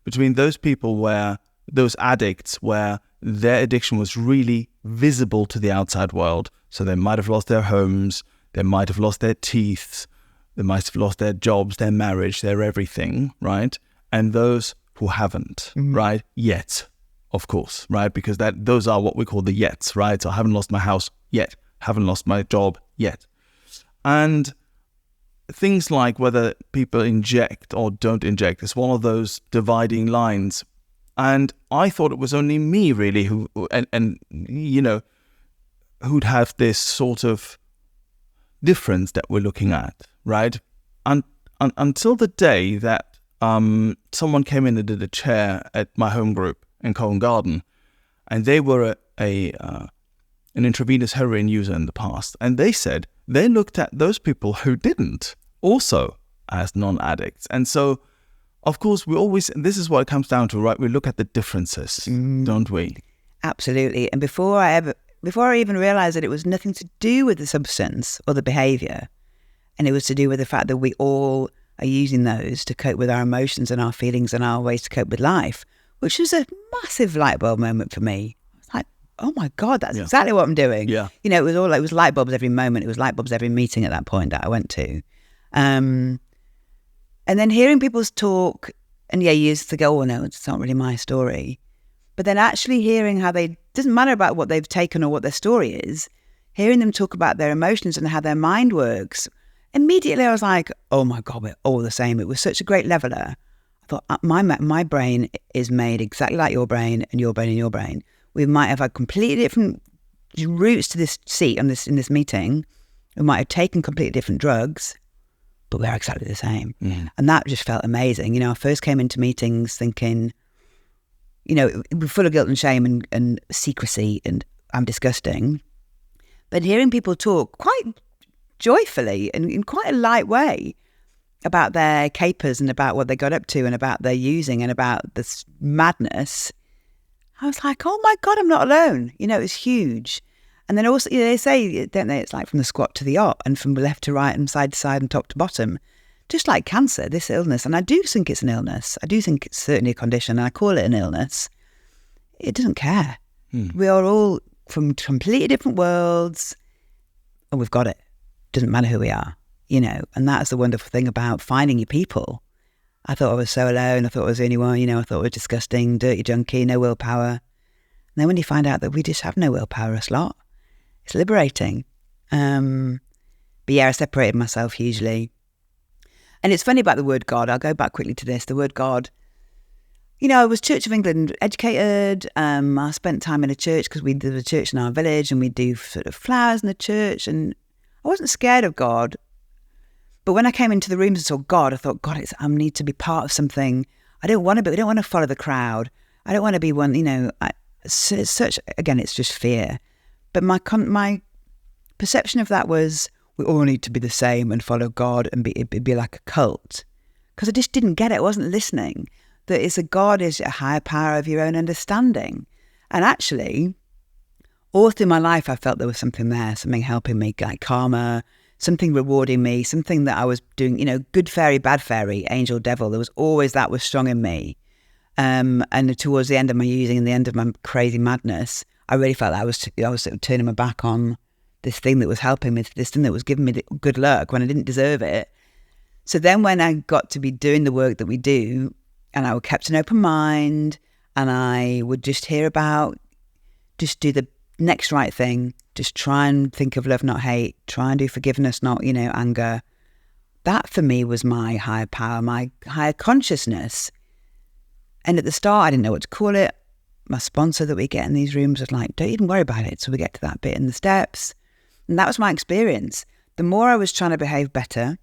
Speaker 2: between those people those addicts where their addiction was really visible to the outside world. So they might have lost their homes, they might have lost their teeth, they might have lost their jobs, their marriage, their everything, right? And those who haven't, right? Yet, of course, right? Because those are what we call the yets, right? So I haven't lost my house yet, haven't lost my job yet. And things like whether people inject or don't inject is one of those dividing lines. And I thought it was only me really who'd have this sort of difference that we're looking at, right? And until the day that someone came in and did a chair at my home group in Covent Garden, and they were an intravenous heroin user in the past, and they said they looked at those people who didn't also as non-addicts. And so, of course, this is what it comes down to, right? We look at the differences, don't we?
Speaker 1: Absolutely. And before I even realised that it was nothing to do with the substance or the behaviour, and it was to do with the fact that we all are using those to cope with our emotions and our feelings and our ways to cope with life, which was a massive light bulb moment for me. I was like, oh my God, that's exactly what I'm doing. Yeah. It was light bulbs every moment. It was light bulbs every meeting at that point that I went to. And then hearing people's talk, and you used to go, oh no, it's not really my story. But then actually hearing how doesn't matter about what they've taken or what their story is, hearing them talk about their emotions and how their mind works, immediately I was like, oh my God, we're all the same. It was such a great leveler. I thought, my brain is made exactly like your brain and your brain and your brain. We might have had completely different routes to this seat in this meeting. We might have taken completely different drugs, but we're exactly the same. And that just felt amazing. I first came into meetings thinking, full of guilt and shame and secrecy and I'm disgusting. But hearing people talk quite joyfully and in quite a light way about their capers and about what they got up to and about their using and about this madness, I was like, oh my God, I'm not alone. It was huge. And then also, they say, don't they, it's like from the squat to the op and from left to right and side to side and top to bottom. Just like cancer, this illness, and I do think it's an illness. I do think it's certainly a condition, and I call it an illness. It doesn't care. We are all from completely different worlds, and we've got it. Doesn't matter who we are, and that's the wonderful thing about finding your people. I thought I was so alone. I thought I was the only one, I thought I was disgusting, dirty junkie, no willpower. And then when you find out that we just have no willpower, us lot, it's liberating. But yeah, I separated myself hugely. And it's funny about the word God. I'll go back quickly to this. The word God, I was Church of England educated. I spent time in a church because we did a church in our village and we do sort of flowers in the church. And I wasn't scared of God. But when I came into the rooms and saw God, I thought, God, I need to be part of something. I don't want to follow the crowd. I don't want to be one, it's just fear. But my perception of that was, we all need to be the same and follow God and be like a cult. Because I just didn't get it. I wasn't listening. That God is a higher power of your own understanding. And actually, all through my life, I felt there was something there, something helping me, like karma, something rewarding me, something that I was doing, good fairy, bad fairy, angel, devil. There was always that was strong in me. And towards the end of my using and the end of my crazy madness, I really felt that I was sort of turning my back on this thing that was helping me, this thing that was giving me the good luck when I didn't deserve it. So then when I got to be doing the work that we do, and I kept an open mind, and I would just hear about, just do the next right thing, just try and think of love, not hate, try and do forgiveness, not, anger. That for me was my higher power, my higher consciousness. And at the start, I didn't know what to call it. My sponsor that we get in these rooms was like, don't even worry about it. So we get to that bit in the steps. And that was my experience. The more I was trying to behave better,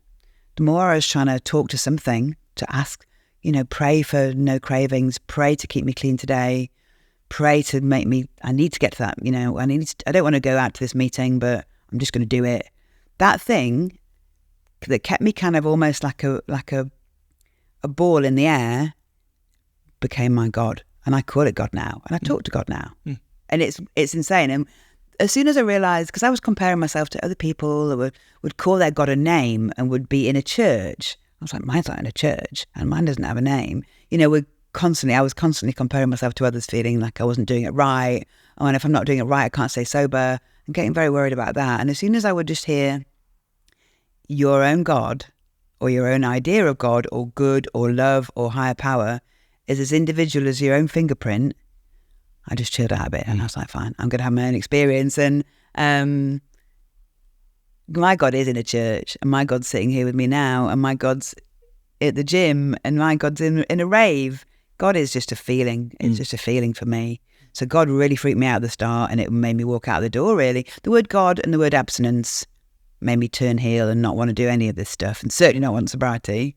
Speaker 1: the more I was trying to talk to something, to ask, pray for no cravings, pray to keep me clean today, pray to make me, I need to get to that, I don't want to go out to this meeting, but I'm just going to do it. That thing that kept me kind of almost like a ball in the air became my God. And I call it God now. And I talk to God now. And it's insane. And as soon as I realised, because I was comparing myself to other people that would call their God a name and would be in a church. I was like, mine's not in a church and mine doesn't have a name. I was constantly comparing myself to others, feeling like I wasn't doing it right. Oh, and if I'm not doing it right, I can't stay sober. I'm getting very worried about that. And as soon as I would just hear your own God or your own idea of God or good or love or higher power is as individual as your own fingerprint, I just chilled out a bit and I was like, fine, I'm going to have my own experience. And my God is in a church and my God's sitting here with me now and my God's at the gym and my God's in a rave. God is just a feeling. It's just a feeling for me. So God really freaked me out at the start and it made me walk out the door, really. The word God and the word abstinence made me turn heel and not want to do any of this stuff and certainly not want sobriety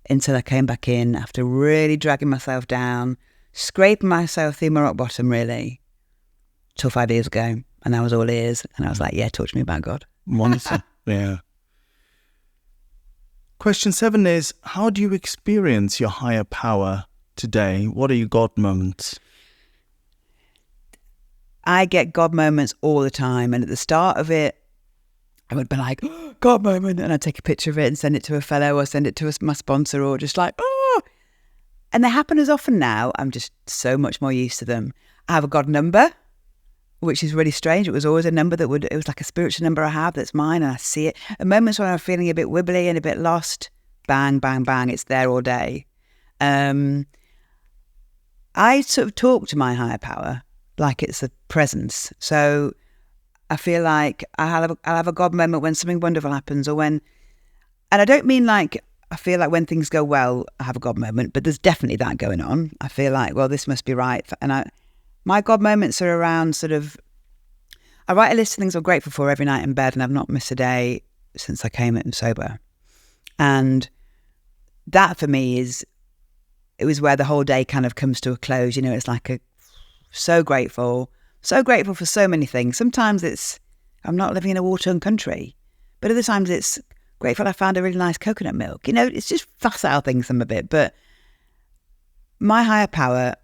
Speaker 1: until I came back in after really dragging myself down, scraping myself through my rock bottom, really, till 5 years ago. And I was all ears. And I was like, yeah, talk to me about God.
Speaker 2: Wonderful. Yeah. Question 7 is, how do you experience your higher power today? What are your God moments?
Speaker 1: I get God moments all the time. And at the start of it, I would be like, oh, God moment. And I'd take a picture of it and send it to a fellow or send it to my sponsor or just like, oh. And they happen as often now. I'm just so much more used to them. I have a God number, which is really strange. It was always a number it was like a spiritual number I have that's mine and I see it. At moments when I'm feeling a bit wibbly and a bit lost, bang, bang, bang, it's there all day. I sort of talk to my higher power like it's a presence. So I feel like I'll have a God moment when something wonderful happens and I don't mean like, I feel like when things go well, I have a God moment, but there's definitely that going on. I feel like, well, this must be right. And my God moments are around I write a list of things I'm grateful for every night in bed and I've not missed a day since I came in sober. And that for me it was where the whole day kind of comes to a close. It's like so grateful for so many things. Sometimes I'm not living in a war-torn country, but other times it's grateful I found a really nice coconut milk. It's just facile things I'm a bit, but my higher power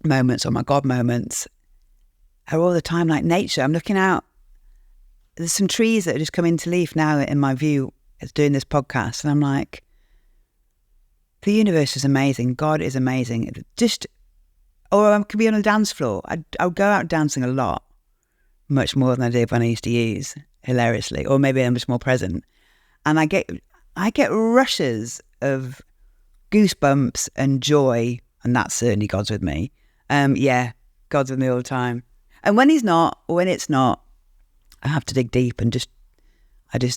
Speaker 1: moments or my God moments are all the time like nature. I'm looking out, there's some trees that are just coming to leaf now in my view as doing this podcast and I'm like, the universe is amazing, God is amazing. Or I could be on a dance floor. I'll go out dancing a lot, much more than I did when I used to use, hilariously, or maybe I'm just more present. And I get rushes of goosebumps and joy, and that's certainly God's with me. Yeah, God's with me all the time. And when he's not, or when it's not, I have to dig deep and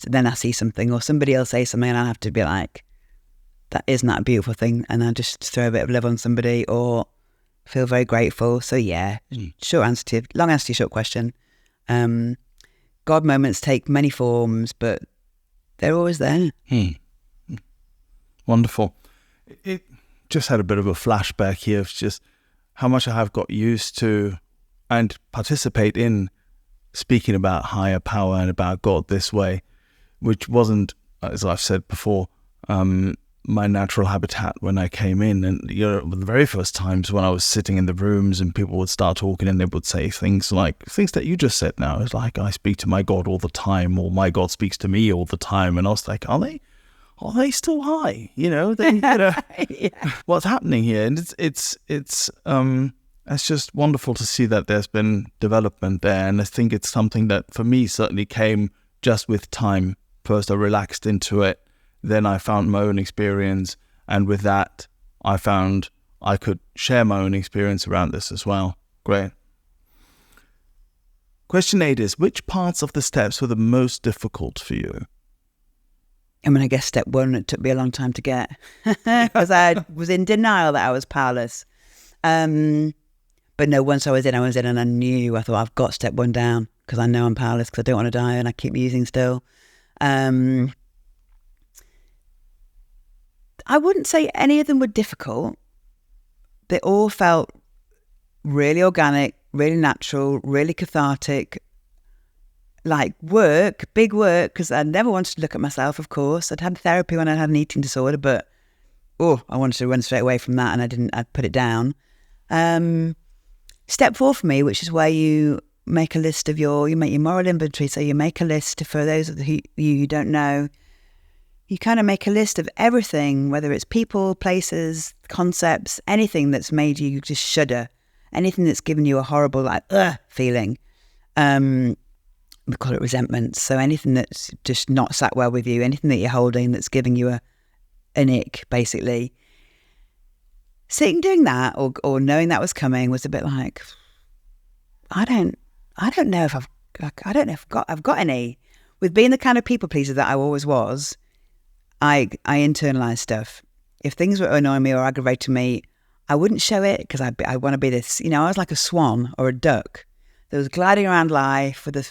Speaker 1: then I see something or somebody else say something and I have to be like, isn't that a beautiful thing? And I just throw a bit of love on somebody or feel very grateful. So yeah, long answer to your short question. God moments take many forms, but they're always there.
Speaker 2: Wonderful. It just had a bit of a flashback here of just how much I have got used to and participate in speaking about higher power and about God this way, which wasn't, as I've said before, my natural habitat when I came in. And the very first times when I was sitting in the rooms and people would start talking and they would say things that you just said now. It's like, I speak to my God all the time, or my God speaks to me all the time. And I was like, are they still high? Yeah. What's happening here? And it's just wonderful to see that there's been development there. And I think it's something that for me certainly came just with time. First I relaxed into it. Then I found my own experience, and with that, I found I could share my own experience around this as well. Great. Question 8 is, which parts of the steps were the most difficult for you?
Speaker 1: I mean, I guess step one, it took me a long time to get because I was in denial that I was powerless. But no, once I was in and I knew, I thought, I've got step one down because I know I'm powerless because I don't want to die and I keep using still. I wouldn't say any of them were difficult. They all felt really organic, really natural, really cathartic, like work, big work, because I never wanted to look at myself, of course. I'd had therapy when I had an eating disorder, but I wanted to run straight away from that and I put it down. Step 4 for me, which is where you make a list of you make your moral inventory. So you make a list, for those of you who don't know, you kind of make a list of everything, whether it's people, places, concepts, anything that's made you just shudder, anything that's given you a horrible, like, feeling. We call it resentment. So anything that's just not sat well with you, anything that you're holding that's giving you an ick, basically. Sitting doing that or knowing that was coming was a bit like, I don't know if I've got any. With being the kind of people pleaser that I always was, I internalize stuff. If things were annoying me or aggravating me, I wouldn't show it because I want to be this, I was like a swan or a duck that was gliding around life with a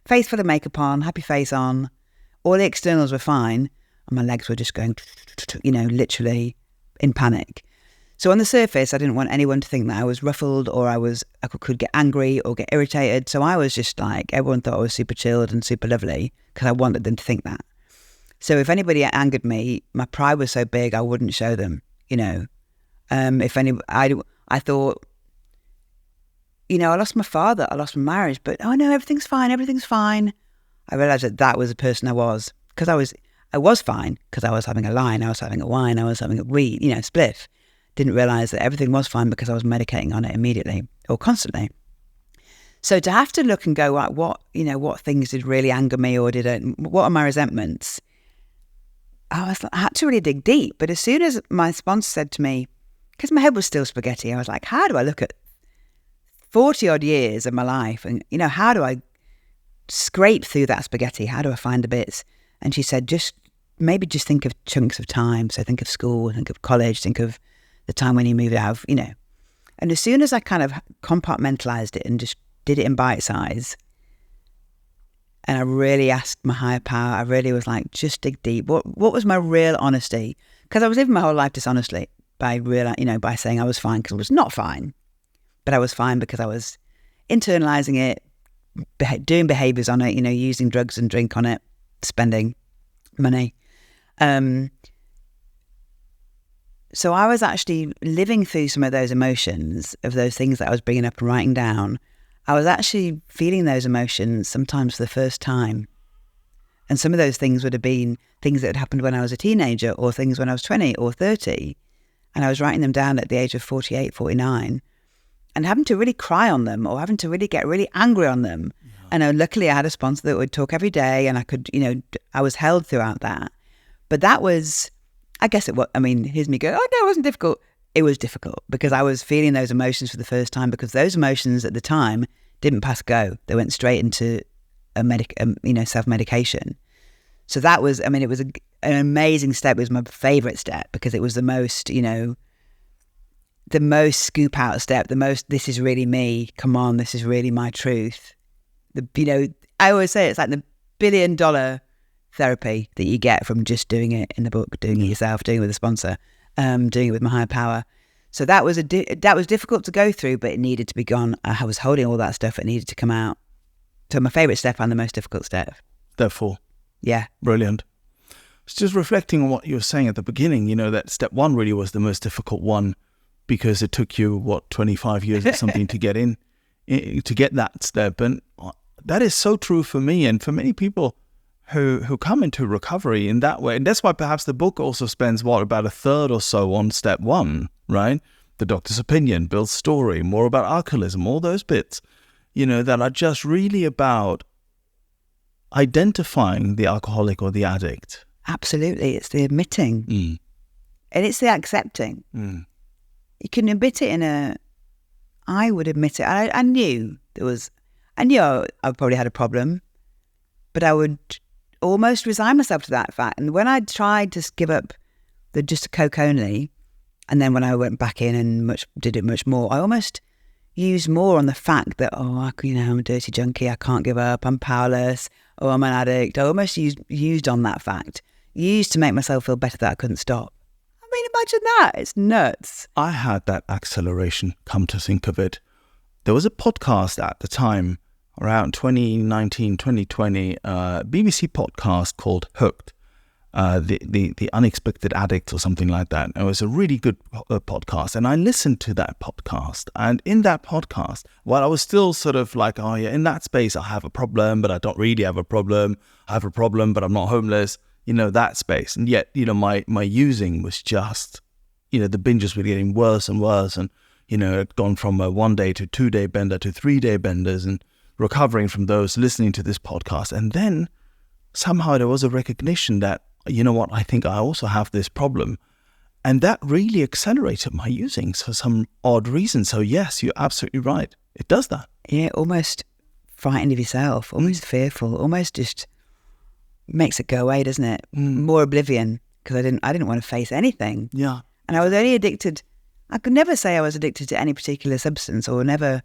Speaker 1: face full of makeup on, happy face on. All the externals were fine and my legs were just going, literally in panic. So on the surface, I didn't want anyone to think that I was ruffled or I could get angry or get irritated. So I was just like, everyone thought I was super chilled and super lovely because I wanted them to think that. So if anybody angered me, my pride was so big, I wouldn't show them, I thought, I lost my father, I lost my marriage, but no, everything's fine. I realised that was the person I was because I was fine because I was having a line, I was having a wine, I was having a weed, spliff. Didn't realise that everything was fine because I was medicating on it immediately or constantly. So to have to look and go, right, what things did really anger me or what are my resentments? I had to really dig deep. But as soon as my sponsor said to me, because my head was still spaghetti, I was like, how do I look at 40 odd years of my life and, how do I scrape through that spaghetti? How do I find the bits? And she said, just think of chunks of time. So think of school, think of college, think of the time when you moved out, And as soon as I kind of compartmentalized it and just did it in bite size, and I really asked my higher power, I really was like, just dig deep. What was my real honesty? Because I was living my whole life dishonestly by saying I was fine because I was not fine. But I was fine because I was internalizing it, doing behaviors on it, using drugs and drink on it, spending money. So I was actually living through some of those emotions of those things that I was bringing up and writing down. I was actually feeling those emotions sometimes for the first time. And some of those things would have been things that had happened when I was a teenager or things when I was 20 or 30. And I was writing them down at the age of 48, 49 and having to really cry on them or having to really get really angry on them. Yeah. And luckily I had a sponsor that would talk every day and I could, I was held throughout that. But that was... I guess here's me go, no, it wasn't difficult. It was difficult because I was feeling those emotions for the first time because those emotions at the time didn't pass go. They went straight into self-medication. So that was, it was an amazing step. It was my favourite step because it was the most, the most scoop out step, the most, this is really me. Come on, this is really my truth. I always say it's like the $1 billion therapy that you get from just doing it in the book, doing it yourself, doing it with a sponsor, doing it with my higher power. So that was difficult to go through, but it needed to be gone. I was holding all that stuff. It needed to come out. So my favourite step and the most difficult step.
Speaker 2: Therefore.
Speaker 1: Yeah.
Speaker 2: Brilliant. It's just reflecting on what you were saying at the beginning, that step 1 really was the most difficult one because it took you, 25 years or something to get to get that step. And that is so true for me and for many people who come into recovery in that way. And that's why perhaps the book also spends, about a third or so on step 1, right? The doctor's opinion, Bill's story, more about alcoholism, all those bits, that are just really about identifying the alcoholic or the addict.
Speaker 1: Absolutely. It's the admitting. And it's the accepting. You can admit it I would admit it. I knew I probably had a problem, but almost resigned myself to that fact. And when I tried to give up just a Coke only, and then when I went back in and did it much more, I almost used more on the fact that, I'm a dirty junkie, I can't give up, I'm powerless, I'm an addict. I almost used on that fact, used to make myself feel better that I couldn't stop. I mean, imagine that. It's nuts.
Speaker 2: I had that acceleration, come to think of it. There was a podcast at the time, around 2019, 2020, BBC podcast called Hooked, the Unexpected Addict or something like that. It was a really good podcast, and I listened to that podcast. And in that podcast, while I was still sort of like, in that space, I have a problem, but I don't really have a problem. I have a problem, but I'm not homeless. That space. And yet, my using was just, the binges were getting worse and worse. And, it had gone from a 1 day to 2 day bender to 3 day benders, and recovering from those, listening to this podcast. And then somehow there was a recognition that, I think I also have this problem. And that really accelerated my using for some odd reason. So yes, you're absolutely right. It does that.
Speaker 1: Yeah, almost frightened of yourself, almost fearful, almost just makes it go away, doesn't it? More oblivion, because I didn't want to face anything.
Speaker 2: Yeah.
Speaker 1: And I was only addicted. I could never say I was addicted to any particular substance, or never.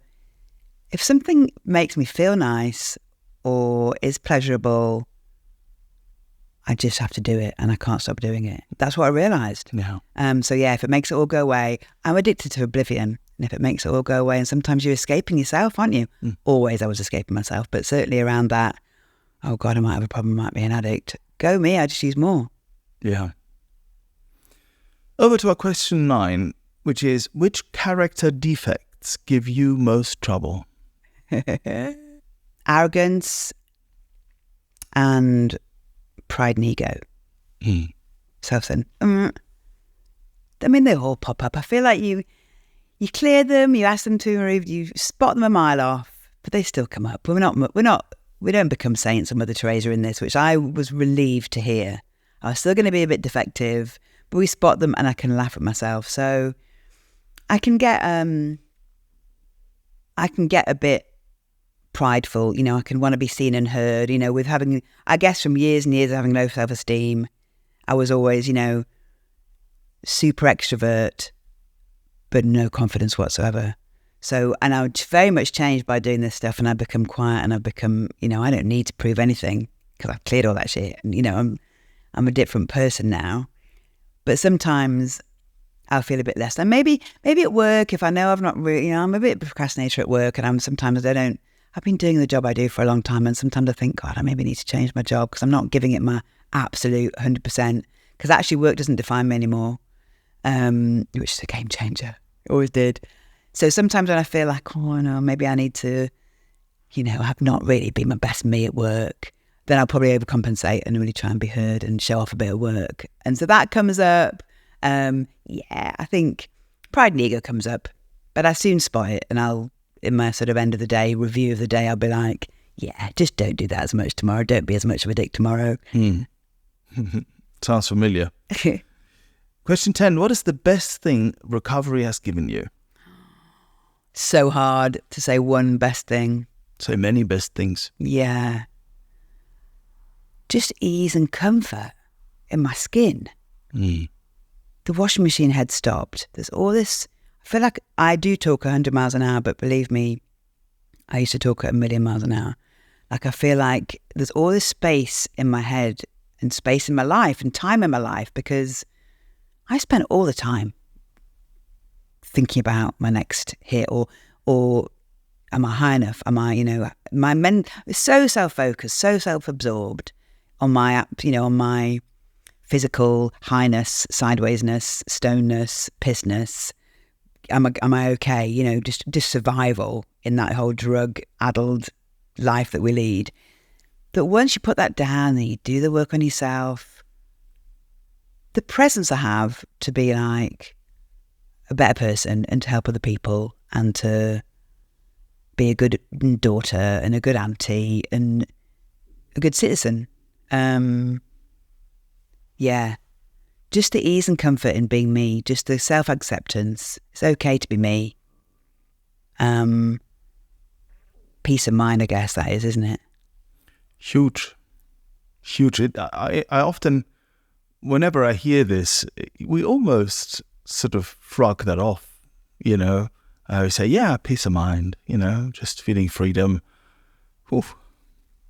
Speaker 1: If something makes me feel nice or is pleasurable, I just have to do it, and I can't stop doing it. That's what I realised.
Speaker 2: Yeah.
Speaker 1: So yeah, if it makes it all go away, I'm addicted to oblivion. And if it makes it all go away, and sometimes you're escaping yourself, aren't you? Always I was escaping myself, but certainly around that, oh God, I might have a problem, I might be an addict. Go me, I just use more.
Speaker 2: Yeah. Over to our question 9, which is, which character defects give you most trouble?
Speaker 1: Arrogance and pride and ego. Self-centered. I mean, they all pop up. I feel like you clear them, you ask them to remove, you spot them a mile off, but they still come up. We don't become saints or Mother Teresa in this, which I was relieved to hear. I was still going to be a bit defective, but we spot them and I can laugh at myself. So I can get a bit prideful, I can want to be seen and heard, with having, I guess from years and years of having low self-esteem, I was always, super extrovert, but no confidence whatsoever. So, and I very much changed by doing this stuff, and I've become quiet, and I've become, I don't need to prove anything because I've cleared all that shit. And, I'm a different person now. But sometimes I'll feel a bit less. And maybe at work, if I know I've not really, I'm a bit of a procrastinator at work, and I've been doing the job I do for a long time, and sometimes I think, God, I maybe need to change my job because I'm not giving it my absolute 100%, because actually work doesn't define me anymore, which is a game changer. It always did. So sometimes when I feel like, oh no, maybe I need to, have not really been my best me at work, then I'll probably overcompensate and really try and be heard and show off a bit of work. And so that comes up. I think pride and ego comes up, but I soon spot it, and in my sort of end of the day, review of the day, I'll be like, yeah, just don't do that as much tomorrow. Don't be as much of a dick tomorrow.
Speaker 2: Sounds familiar. Question 10, what is the best thing recovery has given you?
Speaker 1: So hard to say one best thing.
Speaker 2: So many best things.
Speaker 1: Yeah. Just ease and comfort in my skin. The washing machine had stopped. There's all this. I feel like I do talk 100 miles an hour, but believe me, I used to talk at 1,000,000 miles an hour. Like I feel like there's all this space in my head and space in my life and time in my life, because I spent all the time thinking about my next hit, or am I high enough? Am I, so self-focused, so self-absorbed on my, on my physical highness, sidewaysness, stoneness, pissness. Am I okay? Just survival in that whole drug-addled life that we lead. But once you put that down and you do the work on yourself, the presence I have to be like a better person and to help other people and to be a good daughter and a good auntie and a good citizen. Just the ease and comfort in being me, just the self-acceptance. It's okay to be me. Peace of mind, I guess that is, isn't it?
Speaker 2: Huge.
Speaker 3: huge. I often, whenever I hear this, we almost sort of shrug that off, you know. I say, yeah, peace of mind, you know, just feeling freedom. Oof,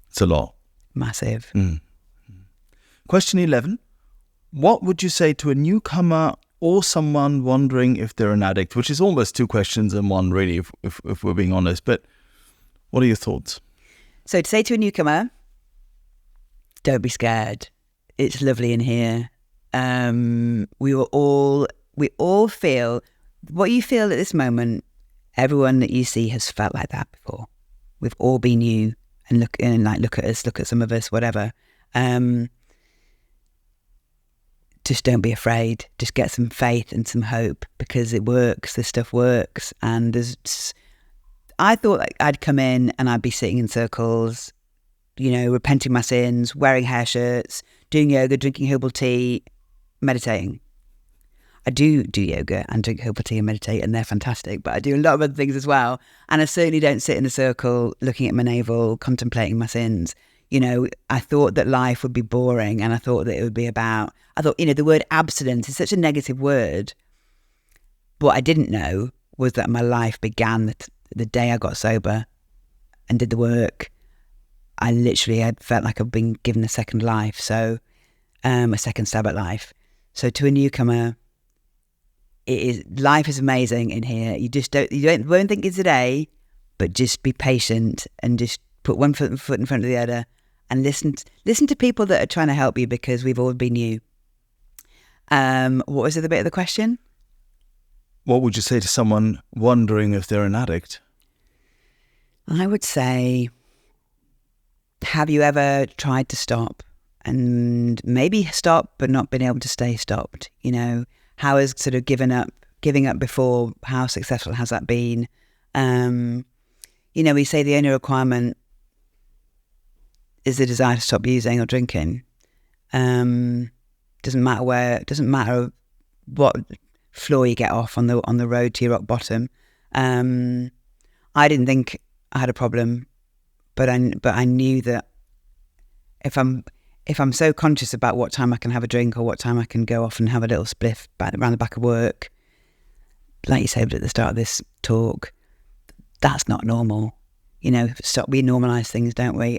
Speaker 3: it's a lot.
Speaker 1: Massive.
Speaker 3: Question 11. What would you say to a newcomer or someone wondering if they're an addict? Which is almost two questions in one, really, if we're being honest. But what are your thoughts?
Speaker 1: So to say to a newcomer, don't be scared. It's lovely in here. We all feel what you feel at this moment. Everyone that you see has felt like that before. We've all been you, and look at us, look at some of us, whatever. Just don't be afraid. Just get some faith and some hope, because it works. This stuff works. And I thought like I'd come in and I'd be sitting in circles, you know, repenting my sins, wearing hair shirts, doing yoga, drinking herbal tea, meditating. I do yoga and drink herbal tea and meditate, and they're fantastic, but I do a lot of other things as well. And I certainly don't sit in a circle looking at my navel, contemplating my sins. You know, I thought that life would be boring, and I thought that it would be you know, the word abstinence is such a negative word. What I didn't know was that my life began the day I got sober and did the work. I literally had felt like I've been given a second life, so a second stab at life. So to a newcomer, life is amazing in here. You won't think it's a day, but just be patient and just put one foot in front of the other, and listen to people that are trying to help you, because we've all been you. What was the other bit of the question?
Speaker 3: What would you say to someone wondering if they're an addict?
Speaker 1: I would say, have you ever tried to stop, and maybe stop but not been able to stay stopped? You know, how has sort of giving up before, how successful has that been? You know, we say the only requirement is the desire to stop using or drinking. Doesn't matter what floor you get off on the road to your rock bottom. I didn't think I had a problem, but I knew that if I'm so conscious about what time I can have a drink or what time I can go off and have a little spliff around the back of work, like you said at the start of this talk, that's not normal. You know, we normalise things, don't we?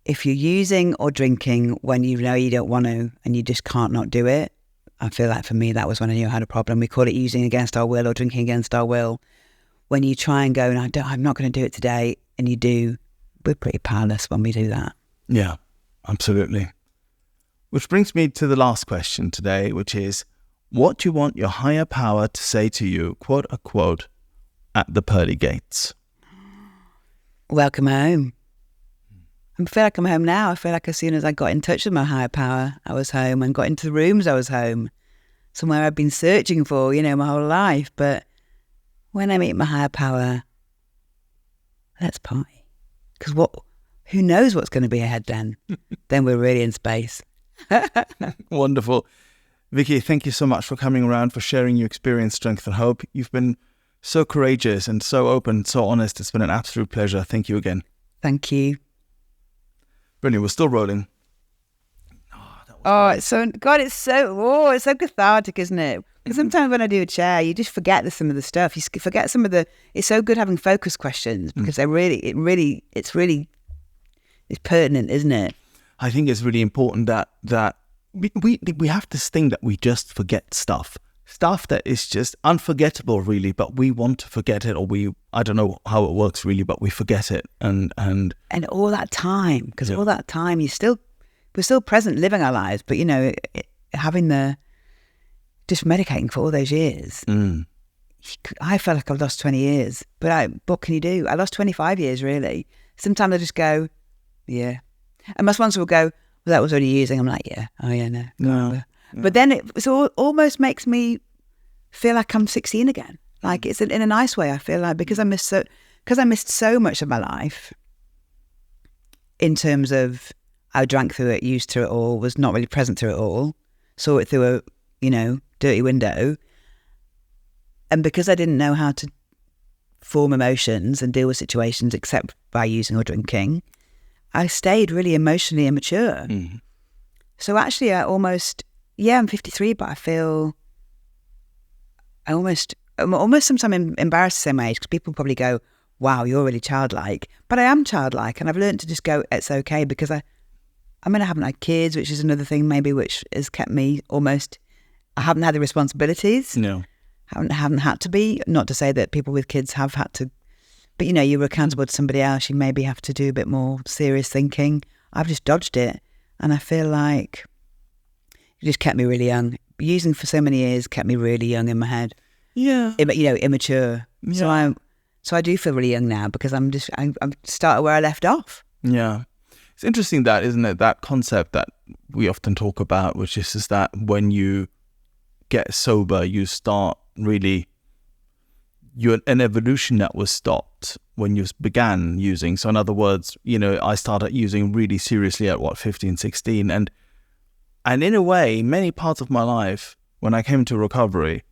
Speaker 1: If you're using or drinking when you know you don't want to and you just can't not do it, I feel like for me that was when I knew I had a problem. We call it using against our will or drinking against our will. When you try and go, I'm not going to do it today, and you do, we're pretty powerless when we do that.
Speaker 3: Yeah, absolutely. Which brings me to the last question today, which is, what do you want your higher power to say to you, quote unquote, at the pearly gates?
Speaker 1: Welcome home. I feel like I'm home now. I feel like as soon as I got in touch with my higher power, I was home, and got into the rooms, I was home. Somewhere I've been searching for, you know, my whole life. But when I meet my higher power, let's party. Because who knows what's going to be ahead then? Then we're really in space.
Speaker 3: Wonderful. Vicky, thank you so much for coming around, for sharing your experience, strength and hope. You've been so courageous and so open, so honest. It's been an absolute pleasure. Thank you again.
Speaker 1: Thank you.
Speaker 3: Brilliant. We're still rolling.
Speaker 1: It's so cathartic, isn't it? Because sometimes when I do a chair, you just forget some of the stuff. You forget some of the. It's so good having focus questions, because it's pertinent, isn't it?
Speaker 3: I think it's really important that we have this thing that we just forget stuff that is just unforgettable, really. But we want to forget it, or I don't know how it works really, but we forget it, and
Speaker 1: all that time, because all that time we're still present, living our lives, but you know, just medicating for all those years. I felt like I've lost 20 years, but what can you do? I lost 25 years, really. Sometimes I just go, yeah. And my sponsor will go, well, that was only using. I'm like, yeah. Oh, yeah, no.
Speaker 3: No.
Speaker 1: But then it almost makes me feel like I'm 16 again. Like it's in a nice way. I feel like because I missed so much of my life in terms of I drank through it, used through it all, was not really present through it all, saw it through a, dirty window. And because I didn't know how to form emotions and deal with situations except by using or drinking, I stayed really emotionally immature. So actually I'm 53, but I feel I'm almost sometimes embarrassed to say my age, because people probably go, wow, you're really childlike. But I am childlike, and I've learned to just go, it's okay, because I haven't had kids, which is another thing maybe which has kept me almost, I haven't had the responsibilities.
Speaker 3: No.
Speaker 1: Haven't had to be. Not to say that people with kids have had to, but you're accountable to somebody else. You maybe have to do a bit more serious thinking. I've just dodged it, and I feel like it just kept me really young. Using for so many years kept me really young in my head.
Speaker 3: Yeah.
Speaker 1: Immature.
Speaker 3: Yeah.
Speaker 1: So I do feel really young now, because I'm started where I left off.
Speaker 3: Yeah. It's interesting that, isn't it? That concept that we often talk about, which is that when you get sober, you start really, you're an evolution that was stopped when you began using. So in other words, I started using really seriously at 15, 16. And in a way, many parts of my life, when I came to recovery,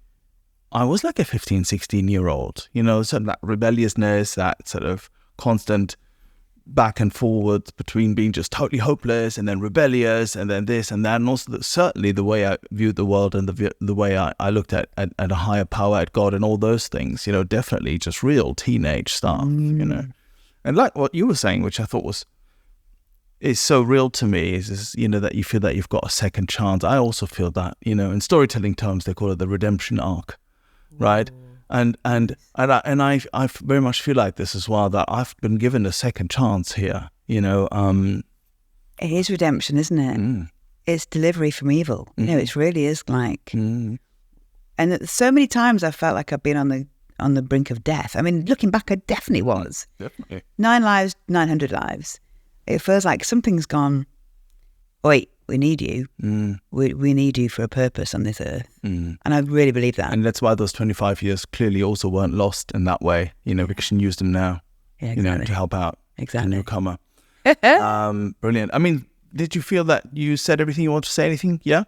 Speaker 3: I was like a 15, 16-year-old, sort of that rebelliousness, that sort of constant back and forwards between being just totally hopeless and then rebellious and then this and that. And also certainly the way I viewed the world and the way I looked at a higher power, at God and all those things, definitely just real teenage stuff, And like what you were saying, which I thought is so real to me, is that you feel that you've got a second chance. I also feel that, in storytelling terms, they call it the redemption arc. Right, and I very much feel like this as well, that I've been given a second chance here. It
Speaker 1: is redemption, isn't it? It's delivery from evil. It really is like. And so many times I felt like I've been on the brink of death. I mean, looking back, I definitely was.
Speaker 3: Definitely.
Speaker 1: 9 lives, 900 lives. It feels like something's gone. Wait, we need you. We need you for a purpose on this earth. And I really believe that.
Speaker 3: And that's why those 25 years clearly also weren't lost in that way, because you can use them now, to help out the newcomer. Brilliant. I mean, did you feel that you said everything you want to say? Anything? Yeah?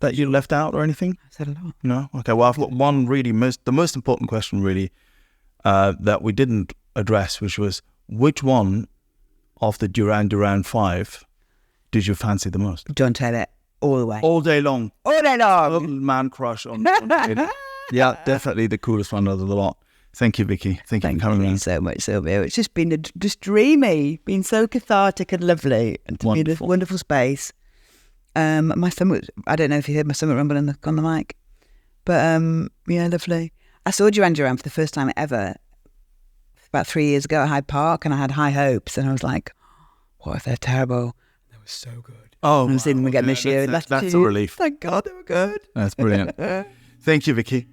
Speaker 3: That you left out or anything?
Speaker 1: I said a lot.
Speaker 3: No? Okay, well, I've got one really, the most important question really, that we didn't address, which was, which one of the Duran 5 did you fancy the most?
Speaker 1: Don't tell it. All the way.
Speaker 3: All day long.
Speaker 1: All day long.
Speaker 3: Little man crush on Yeah, definitely the coolest one of the lot. Thank you, Vicky. Thank you for coming around.
Speaker 1: So much, Silvio. It's just been just dreamy, been so cathartic and lovely, and to be in a wonderful space. My stomach, I don't know if you heard my stomach rumble on the mic, but lovely. I saw Duran Duran for the first time ever about 3 years ago at Hyde Park, and I had high hopes, and I was like, what if they're terrible? They were so good.
Speaker 3: Oh,
Speaker 1: I'm seeing them again this year.
Speaker 3: That's a relief.
Speaker 1: Thank God they were good.
Speaker 3: That's brilliant. Thank you, Vicky.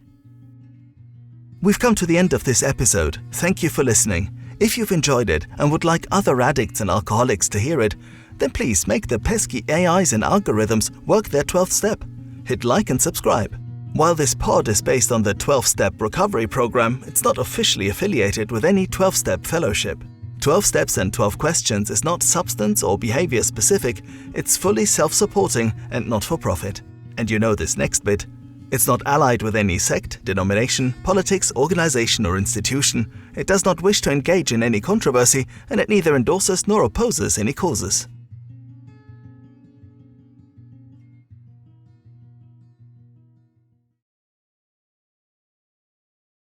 Speaker 2: We've come to the end of this episode. Thank you for listening. If you've enjoyed it and would like other addicts and alcoholics to hear it, then please make the pesky AIs and algorithms work their 12th step. Hit like and subscribe. While this pod is based on the 12-step recovery program, it's not officially affiliated with any 12-step fellowship. 12 Steps and 12 Questions is not substance or behavior specific, it's fully self-supporting and not-for-profit. And you know this next bit. It's not allied with any sect, denomination, politics, organization or institution. It does not wish to engage in any controversy, and it neither endorses nor opposes any causes.